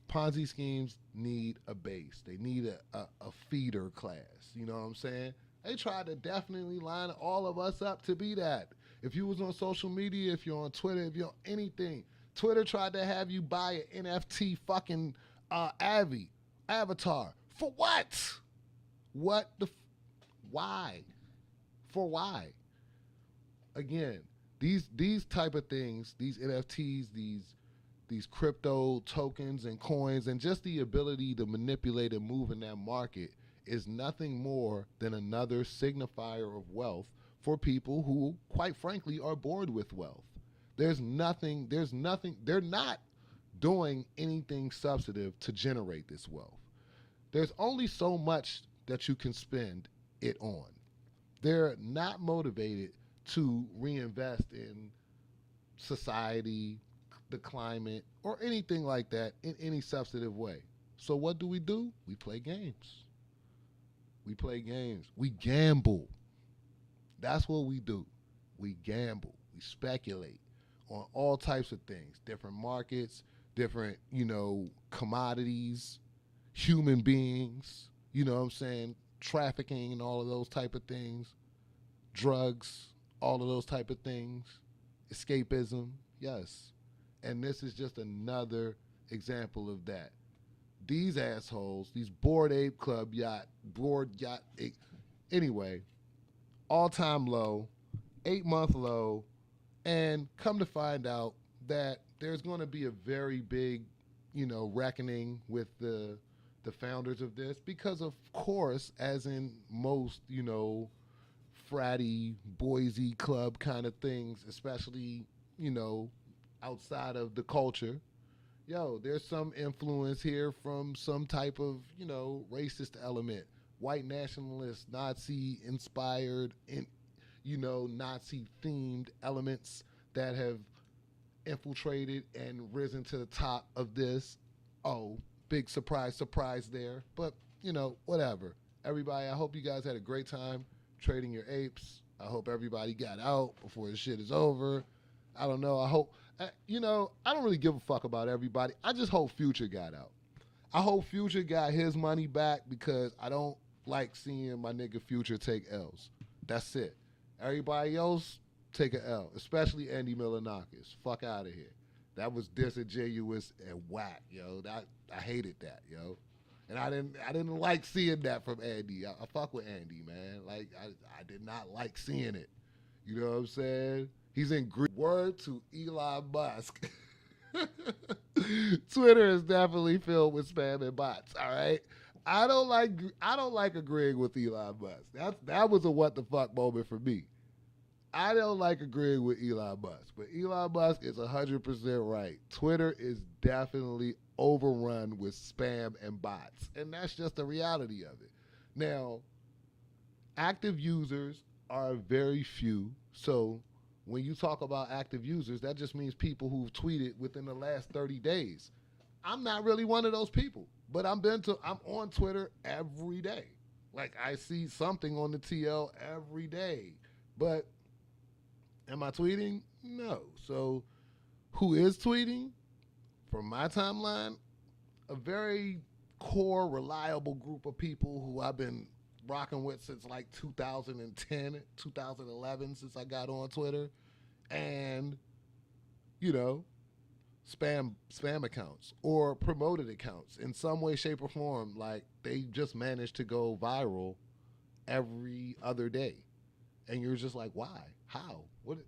Ponzi schemes need a base. They need a feeder class. You know what I'm saying? They try to definitely line all of us up to be that. If you was on social media, if you're on Twitter, if you're on anything, Twitter tried to have you buy an NFT fucking avatar. For what? Why? For why? Again, these type of things, these NFTs, these crypto tokens and coins, and just the ability to manipulate and move in that market is nothing more than another signifier of wealth for people who, quite frankly, are bored with wealth. They're not doing anything substantive to generate this wealth. There's only so much that you can spend it on. They're not motivated to reinvest in society, the climate, or anything like that in any substantive way. So what do? We play games. We gamble. That's what we do. We gamble. We speculate on all types of things, different markets, different, commodities, human beings, you know what I'm saying, trafficking and all of those type of things, drugs, all of those type of things, escapism, yes. And this is just another example of that. These assholes, these Bored Ape Club anyway, all-time low, 8-month low, and come to find out that there's going to be a very big, reckoning with the founders of this, because of course, as in most, fratty, Boise club kind of things, especially, outside of the culture, there's some influence here from some type of, racist element, white nationalist, Nazi inspired, Nazi themed elements that have infiltrated and risen to the top of this. Oh, big surprise there. But, whatever. Everybody, I hope you guys had a great time trading your apes. I hope everybody got out before the shit is over. I don't know. I hope, I don't really give a fuck about everybody. I just hope Future got out. I hope Future got his money back, because I don't like seeing my nigga Future take L's. That's it. Everybody else, take a L, especially Andy Milonakis. Fuck out of here. That was disingenuous and whack, yo. I hated that, yo. And I didn't like seeing that from Andy. I fuck with Andy, man. Like, I did not like seeing it. You know what I'm saying? He's in Greek. Word to Elon Musk. Twitter is definitely filled with spam and bots, all right? I don't like agreeing with Elon Musk. That was a what the fuck moment for me. I don't like agreeing with Elon Musk, but Elon Musk is 100% right. Twitter is definitely overrun with spam and bots, and that's just the reality of it. Now, active users are very few, so when you talk about active users, that just means people who've tweeted within the last 30 days. I'm not really one of those people, but I'm on Twitter every day. Like I see something on the TL every day. But am I tweeting? No. So who is tweeting? From my timeline, a very core, reliable group of people who I've been rocking with since like 2010, 2011, since I got on Twitter. And, you know, spam accounts or promoted accounts in some way, shape, or form. Like they just managed to go viral every other day. And you're just like, why? How? What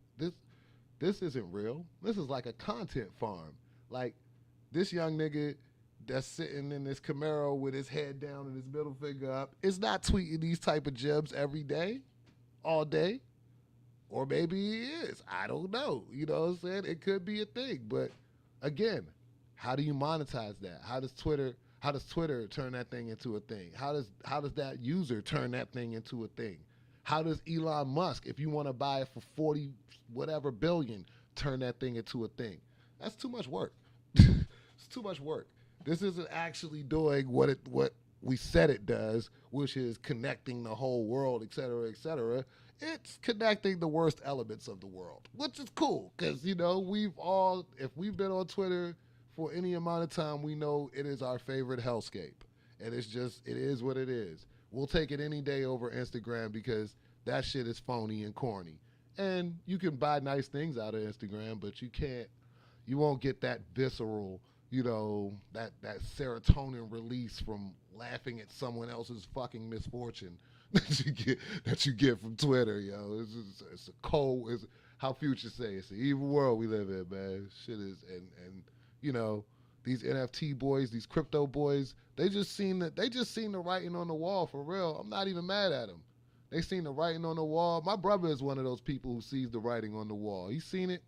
this isn't real. This is like a content farm. Like this young nigga that's sitting in this Camaro with his head down and his middle finger up is not tweeting these type of gems every day, all day. Or maybe he is. I don't know. You know what I'm saying? It could be a thing. But again, how do you monetize that? How does Twitter turn that thing into a thing? How does that user turn that thing into a thing? How does Elon Musk, if you want to buy it for 40 whatever billion, turn that thing into a thing? That's too much work. It's too much work. This isn't actually doing what we said it does, which is connecting the whole world, et cetera, et cetera. It's connecting the worst elements of the world, which is cool because, you know, if we've been on Twitter for any amount of time, we know it is our favorite hellscape. And it is what it is. We'll take it any day over Instagram because that shit is phony and corny. And you can buy nice things out of Instagram, but you won't get that visceral, you know, that serotonin release from laughing at someone else's fucking misfortune that you get from Twitter, yo. It's a cold, it's how Future say, it's an evil world we live in, man. Shit is, and you know, these NFT boys, these crypto boys, they just seen the writing on the wall for real. I'm not even mad at them. They seen the writing on the wall. My brother is one of those people who sees the writing on the wall. He seen it.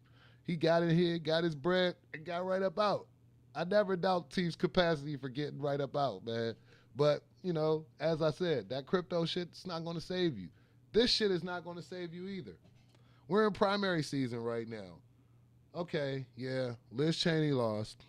He got in here, got his bread, and got right up out. I never doubt T's capacity for getting right up out, man. But, you know, as I said, that crypto shit's not going to save you. This shit is not going to save you either. We're in primary season right now. Okay, yeah, Liz Cheney lost.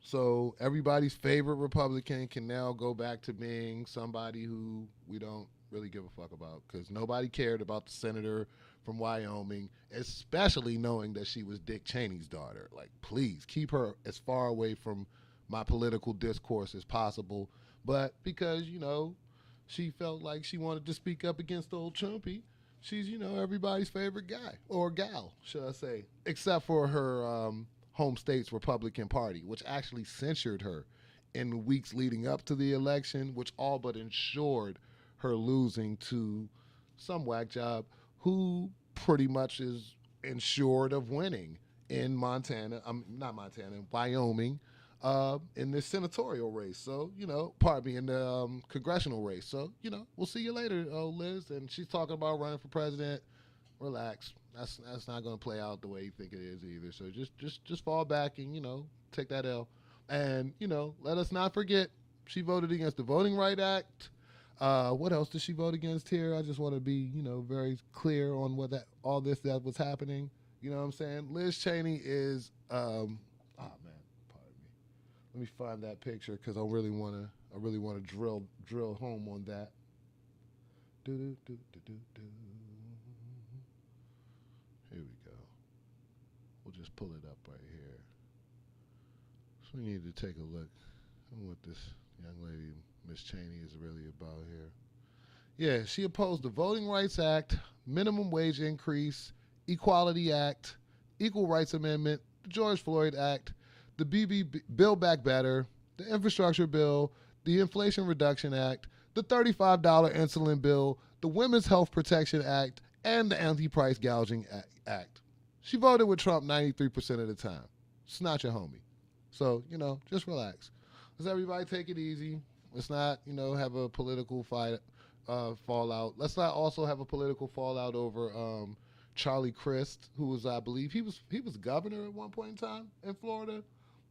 So everybody's favorite Republican can now go back to being somebody who we don't really give a fuck about because nobody cared about the senator from Wyoming, especially knowing that she was Dick Cheney's daughter. Like, please keep her as far away from my political discourse as possible. But because, you know, she felt like she wanted to speak up against old Trumpy, she's, you know, everybody's favorite guy or gal, should I say, except for her home state's Republican Party, which actually censured her in the weeks leading up to the election, which all but ensured her losing to some whack job who pretty much is ensured of winning in Wyoming, in this senatorial race. So, you know, pardon me, in the congressional race. So, you know, we'll see you later, Liz. And she's talking about running for president. Relax. That's not going to play out the way you think it is either. So just fall back and, you know, take that L. And, you know, let us not forget she voted against the Voting Rights Act. What else did she vote against here? I just want to be, you know, very clear on all this that was happening. You know what I'm saying? Liz Cheney is, oh man, pardon me. Let me find that picture because I really want to drill home on that. Here we go. We'll just pull it up right here. So we need to take a look at what this young lady, Miss Cheney, is really about here. Yeah, she opposed the Voting Rights Act, minimum wage increase, Equality Act, Equal Rights Amendment, the George Floyd Act, the Build Back Better, the Infrastructure Bill, the Inflation Reduction Act, the $35 insulin bill, the Women's Health Protection Act, and the Anti-Price Gouging Act. She voted with Trump 93% of the time. It's not your homie. So, you know, just relax. let's everybody take it easy. Let's not, have a political fight, fallout. Let's not also have a political fallout over Charlie Crist, who was, I believe, he was governor at one point in time in Florida.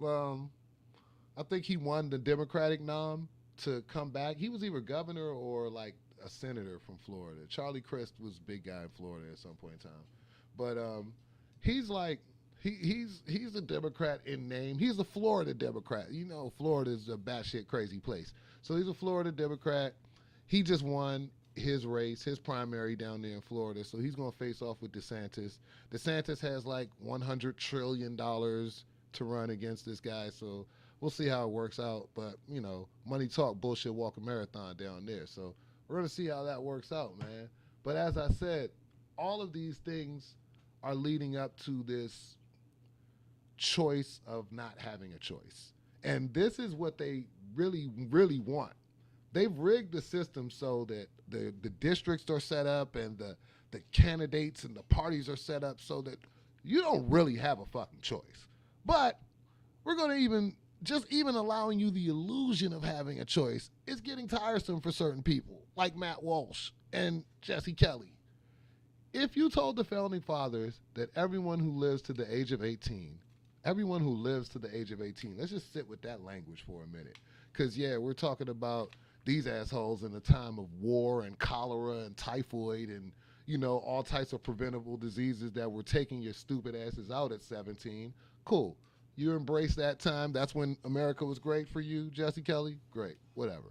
Um, I think he won the Democratic nom to come back. He was either governor or like a senator from Florida. Charlie Crist was a big guy in Florida at some point in time, but he's like he's a Democrat in name. He's a Florida Democrat. Florida is a batshit crazy place. So he's a Florida Democrat. He just won his race, his primary down there in Florida. So he's going to face off with DeSantis. DeSantis has like $100 trillion to run against this guy. So we'll see how it works out. But, money talk, bullshit walk a marathon down there. So we're going to see how that works out, man. But as I said, all of these things are leading up to this choice of not having a choice. And this is what they really, really want. They've rigged the system so that the districts are set up and the candidates and the parties are set up so that you don't really have a fucking choice. But we're going to even allowing you the illusion of having a choice is getting tiresome for certain people, like Matt Walsh and Jesse Kelly. If you told the founding fathers that everyone who lives to the age of 18, let's just sit with that language for a minute. Because, we're talking about these assholes in a time of war and cholera and typhoid and, all types of preventable diseases that were taking your stupid asses out at 17. Cool. You embrace that time. That's when America was great for you, Jesse Kelly? Great. Whatever.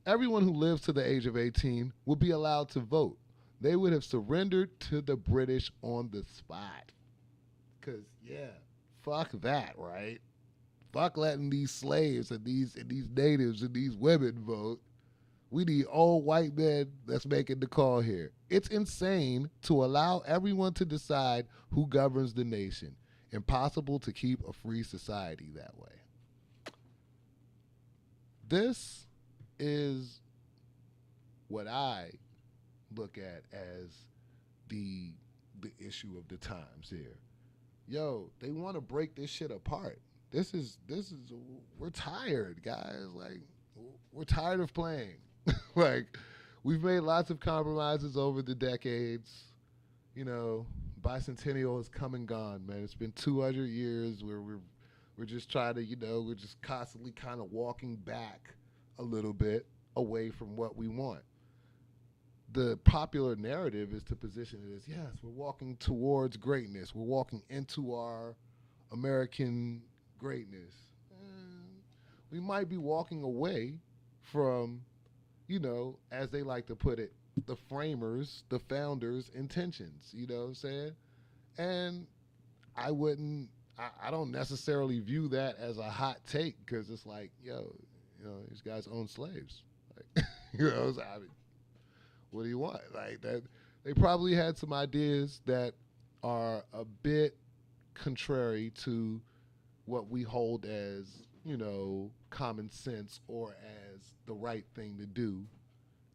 Everyone who lives to the age of 18 would be allowed to vote. They would have surrendered to the British on the spot. Because, fuck that, right? Fuck letting these slaves and these natives and these women vote. We need old white men that's making the call here. It's insane to allow everyone to decide who governs the nation. Impossible to keep a free society that way. This is what I look at as the issue of the times here. They want to break this shit apart. This is we're tired, guys. Like, we're tired of playing. Like, we've made lots of compromises over the decades. Bicentennial has come and gone, man. It's been 200 years where we're just trying to, we're just constantly kind of walking back a little bit away from what we want. The popular narrative is to position it as, yes, we're walking towards greatness. We're walking into our American greatness. We might be walking away from, as they like to put it, the framers, the founders' intentions. You know what I'm saying? And I don't necessarily view that as a hot take because it's like, these guys own slaves. Like, I mean, what do you want? Like that, they probably had some ideas that are a bit contrary to what we hold as, common sense or as the right thing to do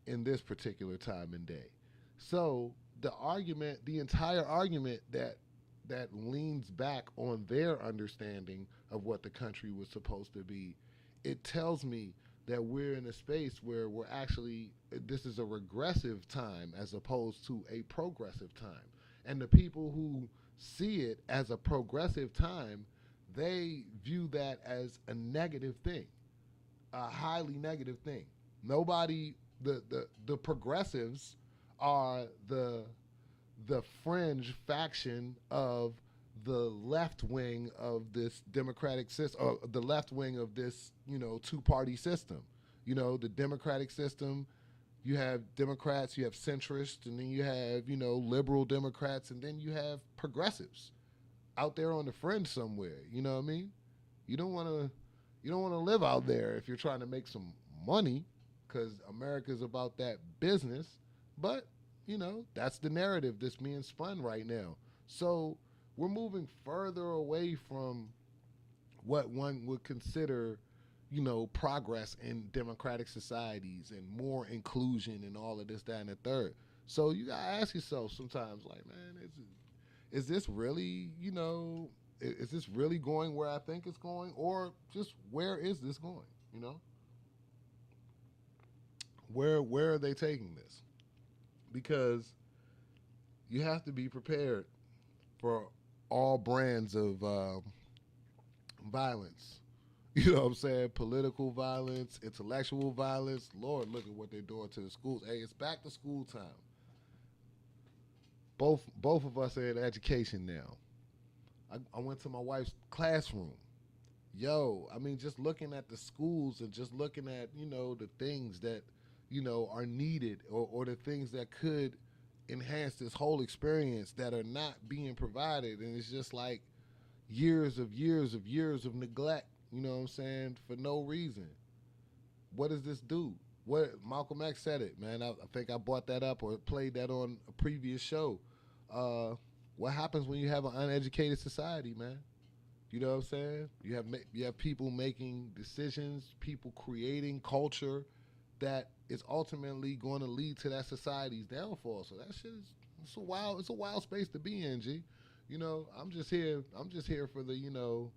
in this particular time and day. So the entire argument that leans back on their understanding of what the country was supposed to be, it tells me that we're in a space where this is a regressive time as opposed to a progressive time. And the people who see it as a progressive time, they view that as a negative thing, a highly negative thing. The progressives are the fringe faction of the left wing of this democratic system, or the left wing of this, two-party system. The democratic system, you have Democrats, you have centrists, and then you have, liberal Democrats, and then you have progressives out there on the fringe somewhere. You know what I mean? You don't want to live out there if you're trying to make some money, because America's about that business. But, that's the narrative that's being spun right now. So we're moving further away from what one would consider, progress in democratic societies and more inclusion and all of this, that, and the third. So you got to ask yourself sometimes, like, man, is this really, is this really going where I think it's going, or just where is this going? You know, where are they taking this? Because you have to be prepared for all brands of violence. You know what I'm saying? Political violence, intellectual violence. Lord, look at what they're doing to the schools. Hey, it's back to school time. Both of us are in education now. I went to my wife's classroom. Yo, I mean, just looking at the schools and just looking at, the things that, are needed, or the things that could enhance this whole experience that are not being provided. And it's just like years of neglect, you know what I'm saying, for no reason. What does this do? What Malcolm X said it, man. I think I brought that up or played that on a previous show. What happens when you have an uneducated society, man? You know what I'm saying? You have people making decisions, people creating culture that is ultimately going to lead to that society's downfall. So that shit is it's a wild space to be in, G. I'm just here for the,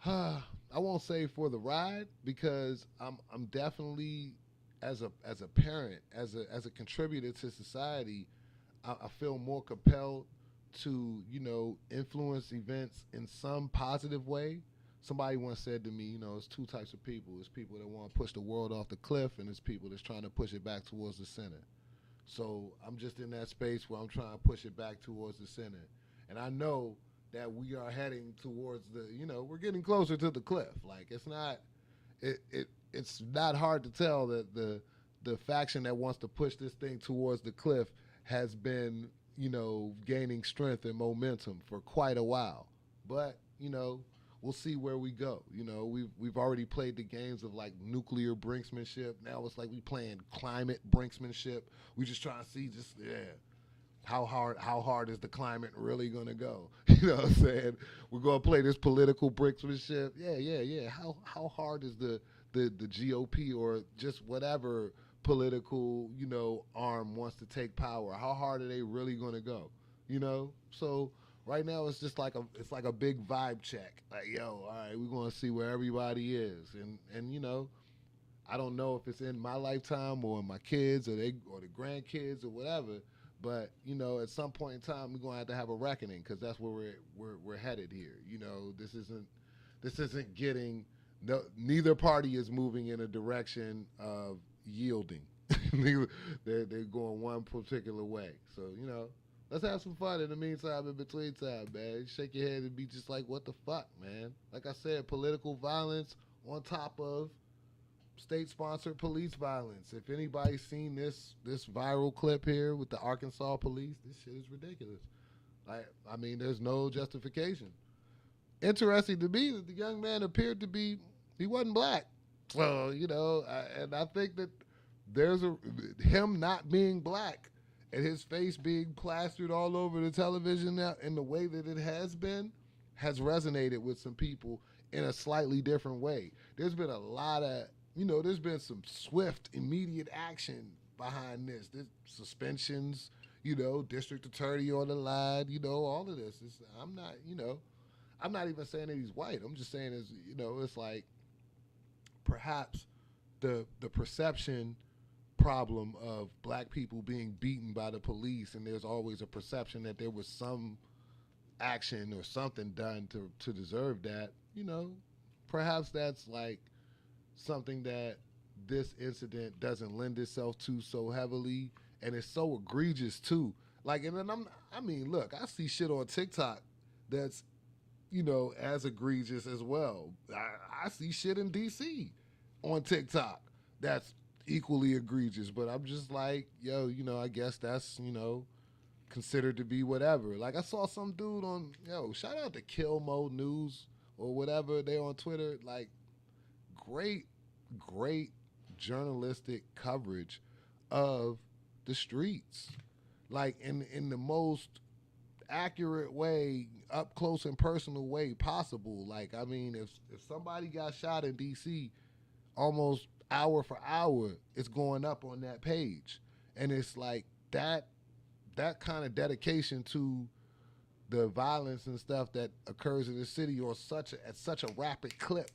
I won't say for the ride, because I'm definitely, as a parent, as a contributor to society, I feel more compelled to, influence events in some positive way. Somebody once said to me, it's two types of people. It's people that want to push the world off the cliff, and it's people that's trying to push it back towards the center. So I'm just in that space where I'm trying to push it back towards the center. And I know that we are heading towards we're getting closer to the cliff. Like, it's not hard to tell that the faction that wants to push this thing towards the cliff has been, gaining strength and momentum for quite a while. But, we'll see where we go. We've already played the games of like nuclear brinksmanship. Now it's like we playing climate brinksmanship. We just trying to see how hard is the climate really gonna go? You know what I'm saying? We're gonna play this political brinksmanship. Yeah. How hard is the GOP or just whatever political, arm wants to take power? How hard are they really gonna go? So right now it's just like a big vibe check. Like, yo, all right, we're gonna see where everybody is, and I don't know if it's in my lifetime or in my kids or the grandkids or whatever. But at some point in time, we're gonna have to have a reckoning, because that's where we're headed here. This isn't getting. No, neither party is moving in a direction of yielding. they're going one particular way. So let's have some fun in the meantime, in between time, man. Shake your head and be just like, what the fuck, man? Like I said, political violence on top of state-sponsored police violence. If anybody's seen this viral clip here with the Arkansas police, this shit is ridiculous. I mean, there's no justification. Interesting to me that the young man appeared to be, he wasn't black. So, and I think that there's him not being black and his face being plastered all over the television now in the way that it has resonated with some people in a slightly different way. There's been a lot of, there's been some swift, immediate action behind this. There's suspensions, district attorney on the line, all of this. I'm not even saying that he's white. I'm just saying it's like perhaps the perception problem of black people being beaten by the police, and there's always a perception that there was some action or something done to deserve that. Perhaps that's like something that this incident doesn't lend itself to so heavily, and it's so egregious too. Like, and then look, I see shit on TikTok that's as egregious as well. I see shit in DC on TikTok that's equally egregious, but I'm just like, yo, I guess that's considered to be whatever. Like, I saw some dude on, shout out to Kill Mode News or whatever, they on Twitter, like, great journalistic coverage of the streets, like in the most accurate way, up close and personal way possible. Like, I mean, if somebody got shot in DC, almost hour for hour, it's going up on that page, and it's like that kind of dedication to the violence and stuff that occurs in the city at such a rapid clip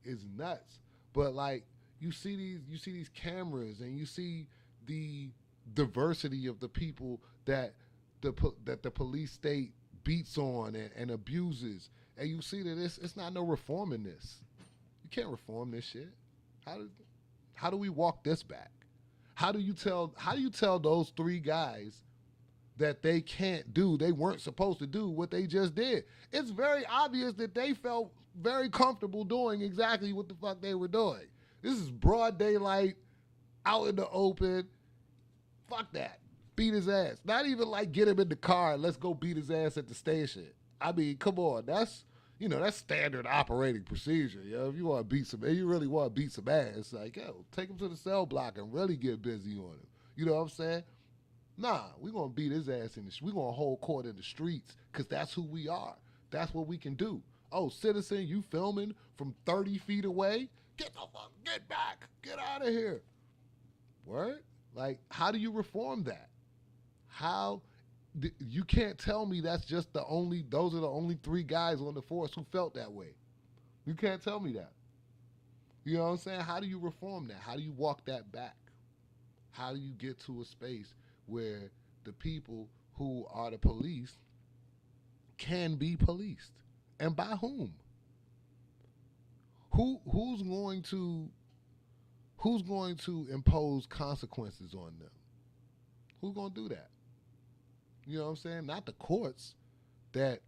is nuts. But like you see these cameras and you see the diversity of the people that the police state beats on and abuses, and you see that it's not no reform in this. You can't reform this shit. How do we walk this back? How do you tell those three guys that they weren't supposed to do what they just did? It's very obvious that they felt very comfortable doing exactly what the fuck they were doing. This is broad daylight, out in the open. Fuck that. Beat his ass. Not even like get him in the car and let's go beat his ass at the station. I mean, come on. That's standard operating procedure. If you want to you really want to beat some ass, like, yo, take him to the cell block and really get busy on him. You know what I'm saying? Nah, we're going to beat his ass we're going to hold court in the streets because that's who we are. That's what we can do. Oh, citizen, you filming from 30 feet away? Get back. Get out of here. Word? Like, how do you reform that? You can't tell me those are the only three guys on the force who felt that way. You can't tell me that. You know what I'm saying? How do you reform that? How do you walk that back? How do you get to a space where the people who are the police can be policed? And by whom? Who's going to impose consequences on them? Who's going to do that? You know what I'm saying? Not the courts that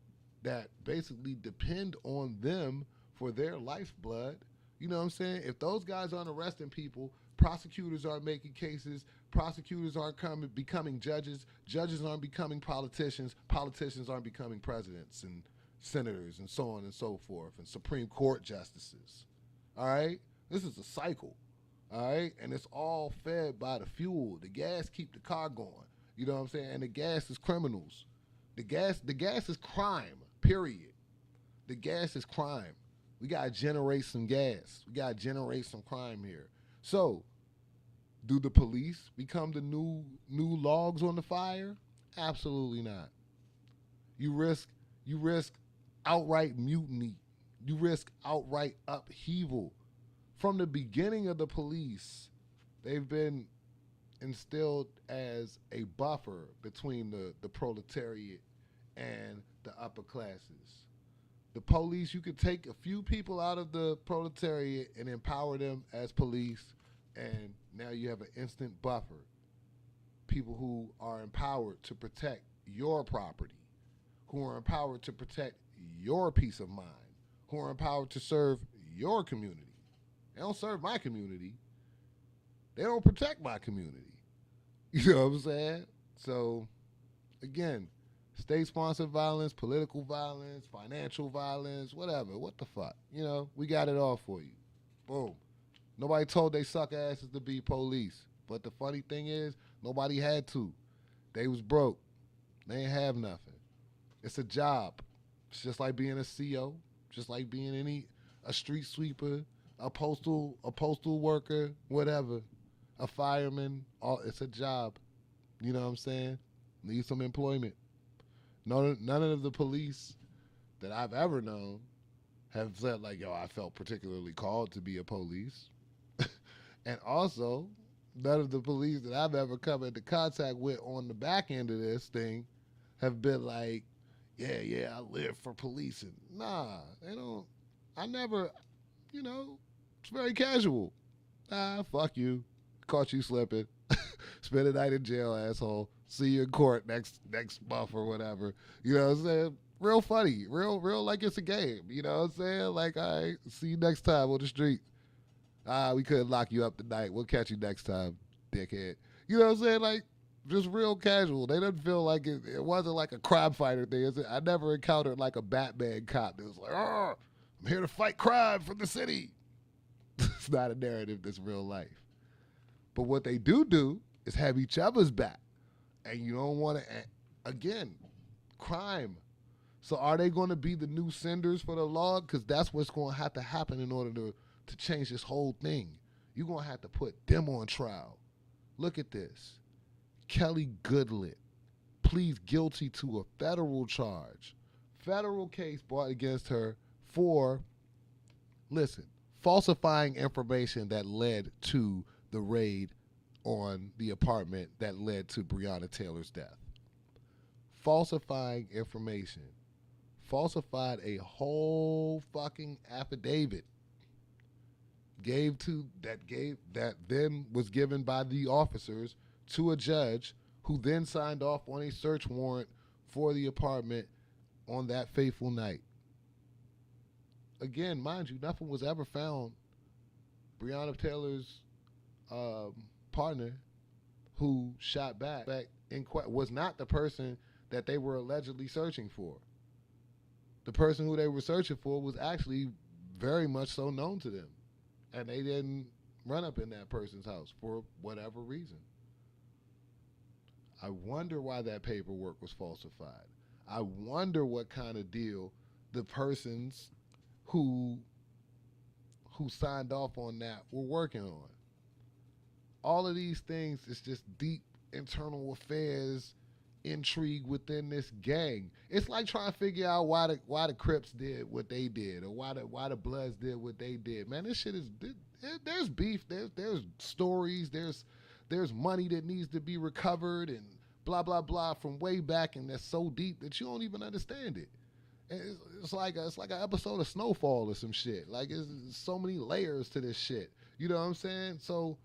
basically depend on them for their lifeblood. You know what I'm saying? If those guys aren't arresting people, prosecutors aren't making cases, prosecutors aren't becoming judges, judges aren't becoming politicians, politicians aren't becoming presidents and senators and so on and so forth, and Supreme Court justices. All right? This is a cycle. All right? And it's all fed by the fuel. The gas keep the car going. You know what I'm saying? And the gas is criminals. The gas is crime, period. The gas is crime. We got to generate some gas. We got to generate some crime here. So, do the police become the new logs on the fire? Absolutely not. You risk outright mutiny. You risk outright upheaval. From the beginning of the police, they've been instilled as a buffer between the proletariat and the upper classes. The police, you could take a few people out of the proletariat and empower them as police, and now you have an instant buffer. People who are empowered to protect your property, who are empowered to protect your peace of mind, who are empowered to serve your community. They don't serve my community. They don't protect my community. You know what I'm saying? So, again, state-sponsored violence, political violence, financial violence, whatever. What the fuck? You know, we got it all for you. Boom. Nobody told they suck asses to be police. But the funny thing is, nobody had to. They was broke. They ain't have nothing. It's a job. It's just like being a CO, just like being a street sweeper, a postal worker, whatever, a fireman. It's a job. You know what I'm saying? Need some employment. None of the police that I've ever known have said like, yo, I felt particularly called to be a police. And also, none of the police that I've ever come into contact with on the back end of this thing have been like, yeah, I live for policing. Nah, they don't. I never, it's very casual. Fuck you. Caught you slipping. Spend a night in jail, asshole. See you in court next month or whatever. You know what I'm saying? Real funny. Real like it's a game. You know what I'm saying? Like, all right, see you next time on the street. We couldn't lock you up tonight. We'll catch you next time, dickhead. You know what I'm saying? Like, just real casual. They didn't feel like it wasn't like a crime fighter thing. I never encountered like a Batman cop that was like, oh, I'm here to fight crime for the city. It's not a narrative that's real life. But what they do is have each other's back. And you don't want to, again, crime. So are they going to be the new senders for the law? Because that's what's going to have to happen in order to change this whole thing. You're going to have to put them on trial. Look at this. Kelly Goodlett pleads guilty to a federal charge. Federal case brought against her for, listen, falsifying information that led to the raid on the apartment that led to Breonna Taylor's death. Falsifying information. Falsified a whole fucking affidavit. That then was given by the officers to a judge who then signed off on a search warrant for the apartment on that fateful night. Again, mind you, nothing was ever found. Breonna Taylor's partner, who shot back was not the person that they were allegedly searching for. The person who they were searching for was actually very much so known to them. And they didn't run up in that person's house for whatever reason. I wonder why that paperwork was falsified. I wonder what kind of deal the persons who signed off on that were working on. All of these things is just deep internal affairs, intrigue within this gang. It's like trying to figure out why the Crips did what they did, or why the Bloods did what they did. Man, this shit is, there's beef, there's stories, there's money that needs to be recovered and blah blah blah from way back, and that's so deep that you don't even understand it. It's like an episode of Snowfall or some shit. Like, it's so many layers to this shit. You know what I'm saying? So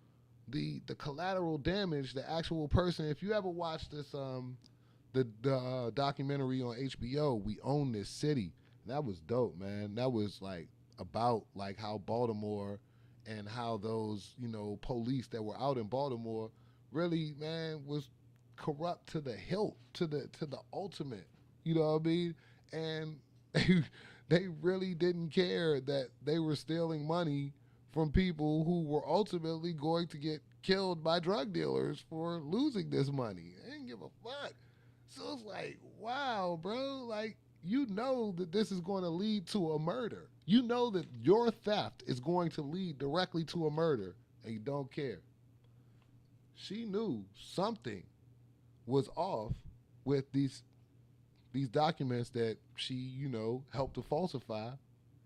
the collateral damage, the actual person. If you ever watched this the documentary on HBO, We Own This City, that was dope, man. That was like about like how Baltimore and how those, you know, police that were out in Baltimore really, man, was corrupt to the hilt, to the ultimate. You know what I mean? And they really didn't care that they were stealing money from people who were ultimately going to get killed by drug dealers for losing this money. They didn't give a fuck. So it's like, wow, bro, like, you know that this is going to lead to a murder. You know that your theft is going to lead directly to a murder, and you don't care. She knew something was off with these documents that she, you know, helped to falsify,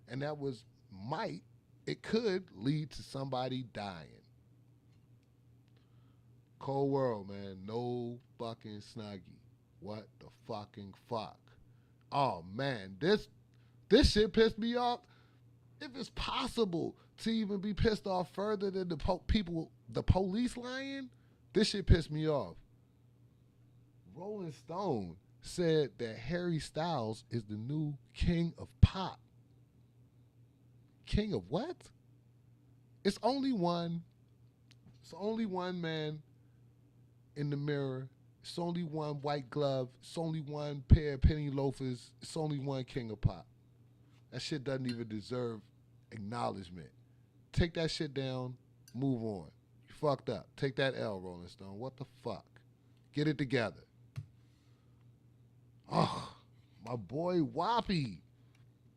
and that was it could lead to somebody dying. Cold world, man. No fucking Snuggie. What the fucking fuck? Oh, man. This shit pissed me off. If it's possible to even be pissed off further than the police lying, this shit pissed me off. Rolling Stone said that Harry Styles is the new king of pop. King of what? It's only one man in the mirror. It's only one white glove. It's only one pair of penny loafers. It's only one king of pop. That shit doesn't even deserve acknowledgement. Take that shit down. Move on. You fucked up. Take that L, Rolling Stone. What the fuck? Get it together. Oh, my boy Whoppy.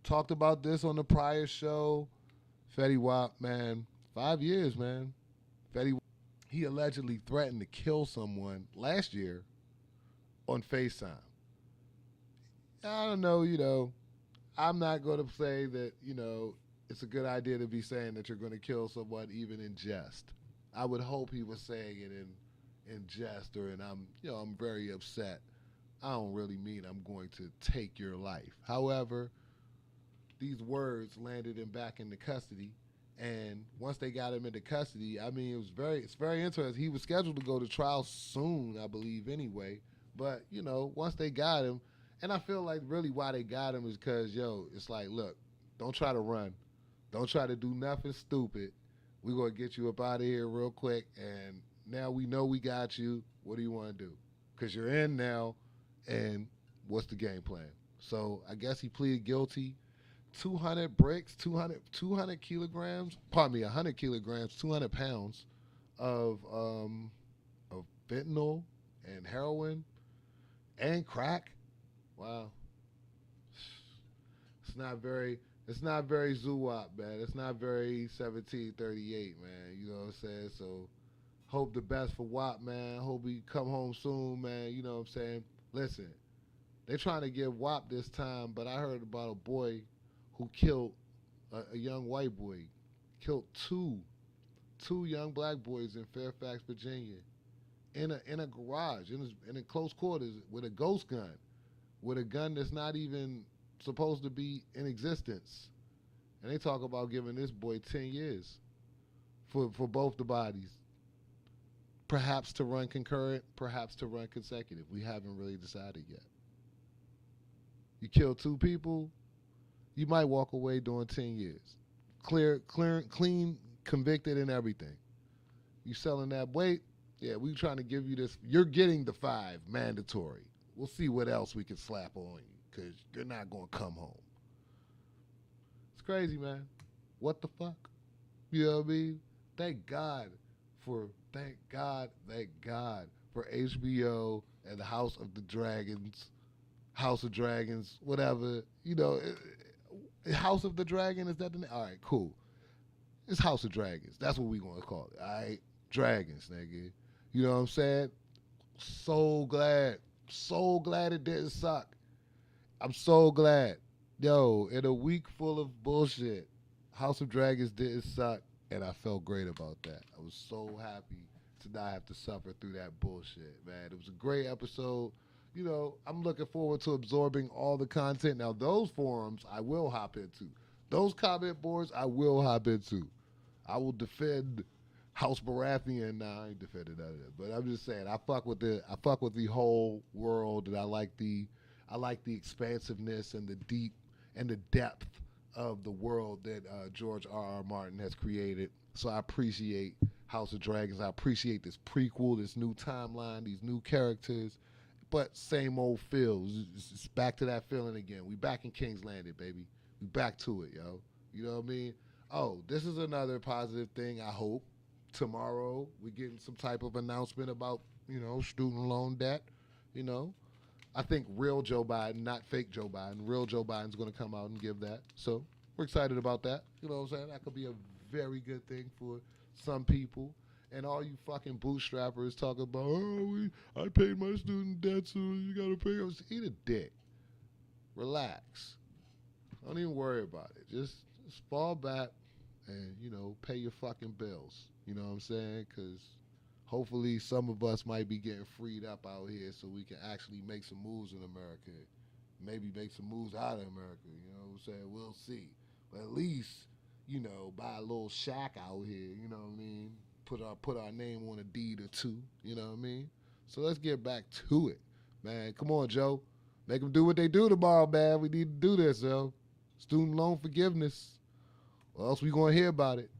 Talked about this on the prior show. Fetty Wap, man. 5 years, man. Fetty, he allegedly threatened to kill someone last year on FaceTime. I don't know, you know, I'm not going to say that, you know, it's a good idea to be saying that you're going to kill someone even in jest. I would hope he was saying it in jest, or I'm very upset. I don't really mean I'm going to take your life. However, these words landed him back into custody, and once they got him into custody, I mean, it's very interesting. He was scheduled to go to trial soon, I believe, anyway. But, you know, once they got him, and I feel like really why they got him is because, it's like, look, don't try to run. Don't try to do nothing stupid. We're going to get you up out of here real quick, and now we know we got you. What do you want to do? Because you're in now, and what's the game plan? So I guess he pleaded guilty. 200 bricks, 200 kilograms, 100 kilograms, 200 pounds of fentanyl and heroin and crack. Wow. It's not very Zoowop, man. It's not very 1738, man. You know what I'm saying? So hope the best for Wop, man. Hope he come home soon, man. You know what I'm saying? Listen, they trying to get WAP this time, but I heard about a boy who killed a young white boy, killed two young black boys in Fairfax, Virginia, in a garage, in a close quarters with a ghost gun, with a gun that's not even supposed to be in existence. And they talk about giving this boy 10 years for both the bodies. Perhaps to run concurrent, perhaps to run consecutive. We haven't really decided yet. You kill two people, you might walk away doing 10 years. Clean, convicted, and everything. You selling that weight? Yeah, we trying to give you this. You're getting the 5 mandatory. We'll see what else we can slap on you because you're not going to come home. It's crazy, man. What the fuck? You know what I mean? Thank God for HBO and the House of Dragons, whatever. You know, House of the Dragon, is that the name? All right, cool. It's House of Dragons. That's what we going to call it. All right? Dragons, nigga. You know what I'm saying? So glad it didn't suck. I'm so glad. Yo, in a week full of bullshit, House of Dragons didn't suck, and I felt great about that. I was so happy to not have to suffer through that bullshit, man. It was a great episode. You know, I'm looking forward to absorbing all the content. Now, those forums I will hop into. Those comment boards I will hop into. I will defend House Baratheon. Nah, I ain't defending none of that. But I'm just saying, I fuck with the whole world, and I like the expansiveness and the deep and the depth of the world that George R.R. Martin has created. So I appreciate House of Dragons. I appreciate this prequel, this new timeline, these new characters. But same old feel. It's back to that feeling again. We back in King's Landing, baby. We back to it, yo. You know what I mean? Oh, this is another positive thing, I hope. Tomorrow, we're getting some type of announcement about, student loan debt, I think real Joe Biden, not fake Joe Biden. Real Joe Biden's going to come out and give that. So we're excited about that. You know what I'm saying? That could be a very good thing for some people. And all you fucking bootstrappers talking about, I paid my student debt, so you got to pay. Eat a dick. Relax. Don't even worry about it. Just fall back and, pay your fucking bills. You know what I'm saying? Because hopefully some of us might be getting freed up out here so we can actually make some moves in America. Maybe make some moves out of America. You know what I'm saying? We'll see. But at least, buy a little shack out here. You know what I mean? Put our name on a deed or two. You know what I mean? So let's get back to it, man. Come on, Joe. Make them do what they do tomorrow, man. We need to do this, yo. Student loan forgiveness. Or else we going to hear about it.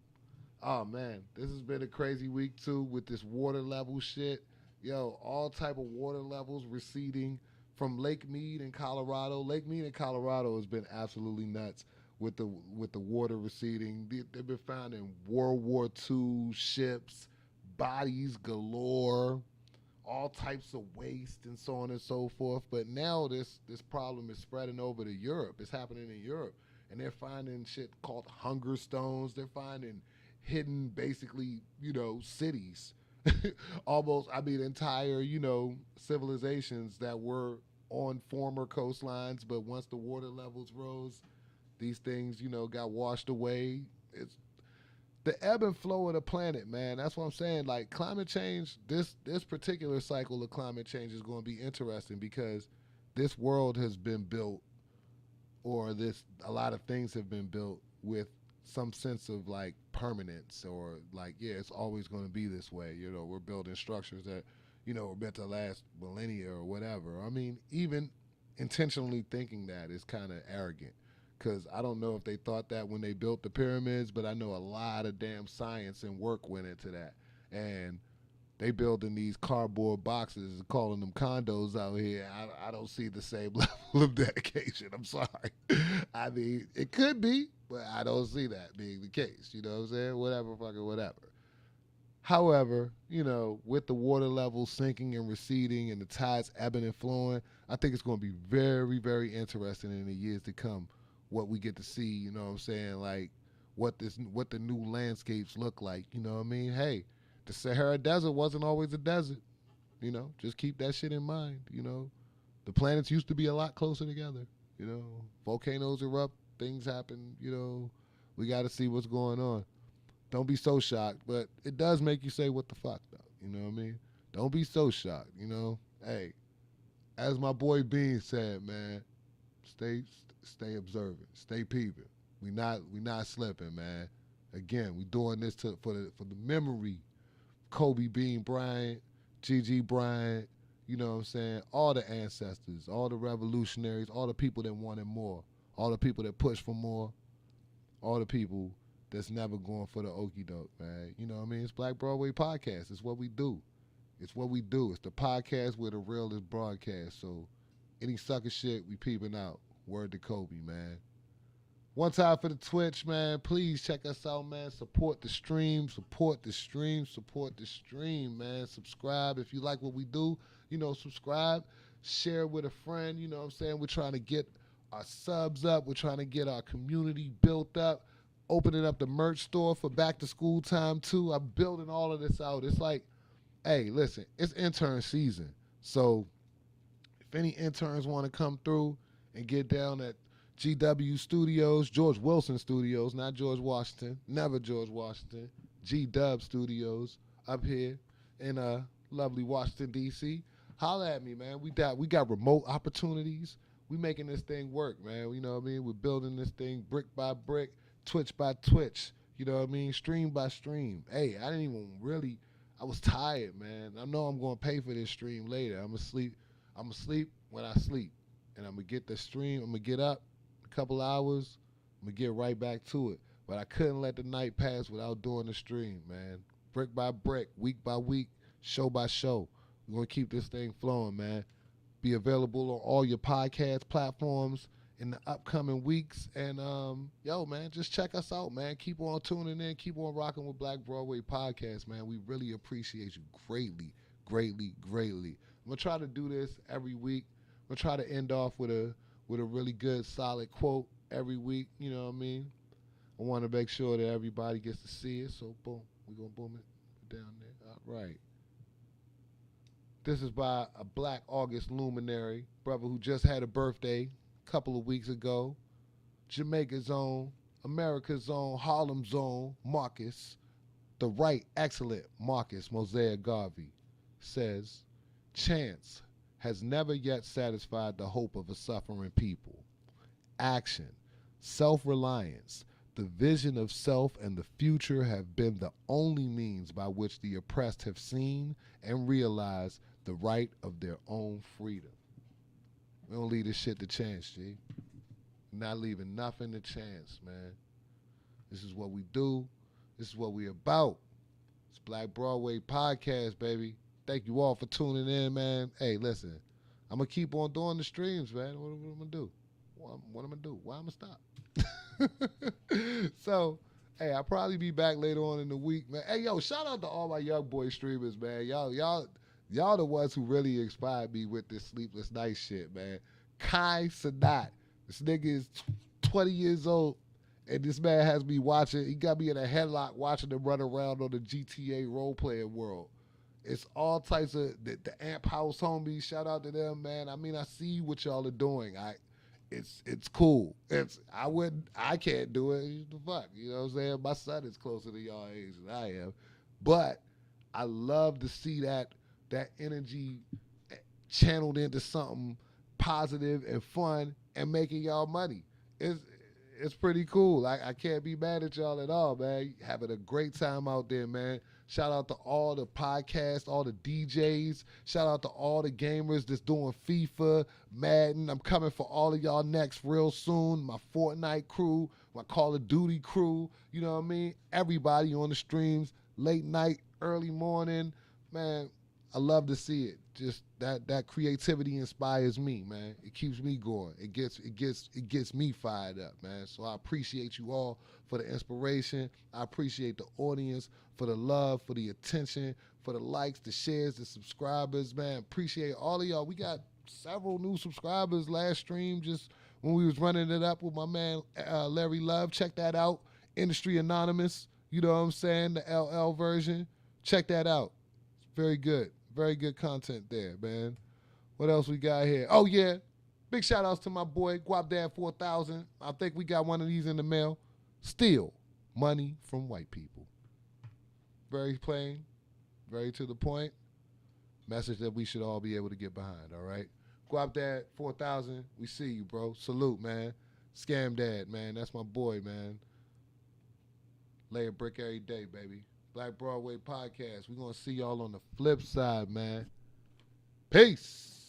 Oh, man, this has been a crazy week, too, with this water level shit. Yo, all type of water levels receding from Lake Mead in Colorado. Lake Mead in Colorado has been absolutely nuts with the water receding. They've been finding World War II ships, bodies galore, all types of waste and so on and so forth. But now this problem is spreading over to Europe. It's happening in Europe. And they're finding shit called hunger stones. They're finding hidden, basically, cities. Almost, entire, civilizations that were on former coastlines, but once the water levels rose, these things, got washed away. It's the ebb and flow of the planet, man. That's what I'm saying. Like, climate change, this particular cycle of climate change is going to be interesting because this world has been built, or a lot of things have been built with some sense of like permanence, or like, yeah, it's always going to be this way. We're building structures that, are meant to last millennia or whatever. I mean, even intentionally thinking that is kind of arrogant, because I don't know if they thought that when they built the pyramids, but I know a lot of damn science and work went into that. And they building these cardboard boxes and calling them condos out here. I don't see the same level of dedication. I'm sorry. I mean, it could be, but I don't see that being the case. You know what I'm saying? Whatever. However, with the water level sinking and receding and the tides ebbing and flowing, I think it's going to be very, very interesting in the years to come what we get to see, you know what I'm saying? Like what the new landscapes look like, you know what I mean? Hey, the Sahara Desert wasn't always a desert, just keep that shit in mind, The planets used to be a lot closer together. Volcanoes erupt, things happen. We got to see what's going on. Don't be so shocked, but it does make you say, what the fuck, though? You know what I mean? Don't be so shocked, Hey, as my boy Bean said, man, stay observant, stay peeping. We not slipping, man. Again, we doing this for the memory of Kobe Bean Bryant, Gigi Bryant, you know what I'm saying? All the ancestors, all the revolutionaries, all the people that wanted more, all the people that pushed for more, all the people that's never going for the okie doke, man. You know what I mean? It's Black Broadway Podcast. It's what we do. It's what we do. It's the podcast where the real is broadcast. So any sucker shit, we peeping out. Word to Kobe, man. One time for the Twitch, man. Please check us out, man. Support the stream. Support the stream. Support the stream, man. Subscribe if you like what we do. Subscribe. Share with a friend. You know what I'm saying? We're trying to get our subs up. We're trying to get our community built up. Opening up the merch store for back to school time too. I'm building all of this out. It's like, hey, listen, it's intern season. So if any interns want to come through and get down at GW Studios, George Wilson Studios, not George Washington, never George Washington, G-Dub Studios up here in lovely Washington, D.C., holla at me, man. We got remote opportunities. We making this thing work, man. You know what I mean? We're building this thing brick by brick, Twitch by Twitch, you know what I mean? Stream by stream. Hey, I was tired, man. I know I'm going to pay for this stream later. I'm going to sleep when I sleep. And I'm going to get the stream. I'm going to get up a couple hours. I'm going to get right back to it. But I couldn't let the night pass without doing the stream, man. Brick by brick, week by week, show by show. We're going to keep this thing flowing, man. Be available on all your podcast platforms in the upcoming weeks. And, man, just check us out, man. Keep on tuning in. Keep on rocking with Black Broadway Podcast, man. We really appreciate you greatly, greatly, greatly. I'm going to try to do this every week. I'm going to try to end off with a really good, solid quote every week. You know what I mean? I want to make sure that everybody gets to see it. So, boom, we're going to boom it down there. All right. This is by a Black August luminary, brother who just had a birthday couple of weeks ago. Jamaica's own, America's own, Harlem's own Marcus, the right excellent Marcus Mosaic Garvey, says, chance has never yet satisfied the hope of a suffering people. Action, self-reliance, the vision of self and the future have been the only means by which the oppressed have seen and realized the right of their own freedom. We don't leave this shit to chance, G. We're not leaving nothing to chance, man. This is what we do. This is what we about. It's Black Broadway Podcast, baby. Thank you all for tuning in, man. Hey, listen, I'm going to keep on doing the streams, man. What am I going to do? What am I going to do? Why am I going to stop? So, hey, I'll probably be back later on in the week, man. Hey, yo, shout out to all my young boy streamers, man. Y'all the ones who really inspired me with this sleepless night shit, man. Kai Sadat. This nigga is 20 years old, and this man has me watching. He got me in a headlock watching him run around on the GTA role-playing world. It's all types of, the Amp House homies, shout out to them, man. I mean, I see what y'all are doing. It's cool. I can't do it. The fuck, you know what I'm saying? My son is closer to y'all age than I am. But I love to see that energy channeled into something positive and fun and making y'all money. It's pretty cool. I can't be mad at y'all at all, man. Having a great time out there, man. Shout out to all the podcasts, all the DJs. Shout out to all the gamers that's doing FIFA, Madden. I'm coming for all of y'all next real soon. My Fortnite crew, my Call of Duty crew. You know what I mean? Everybody on the streams, late night, early morning. Man, I love to see it. Just that creativity inspires me, man. It keeps me going. It gets me fired up, man. So I appreciate you all for the inspiration. I appreciate the audience for the love, for the attention, for the likes, the shares, the subscribers, man. Appreciate all of y'all. We got several new subscribers last stream just when we was running it up with my man Larry Love. Check that out. Industry Anonymous. You know what I'm saying? The LL version. Check that out. It's very good. Very good content there, man. What else we got here? Oh, yeah. Big shout outs to my boy, Guapdad 4000. I think we got one of these in the mail. Steal money from white people. Very plain, very to the point. Message that we should all be able to get behind, all right? Guapdad 4000, we see you, bro. Salute, man. Scam Dad, man. That's my boy, man. Lay a brick every day, baby. Blvckbroadway podcast. We're going to see y'all on the flip side, man. Peace.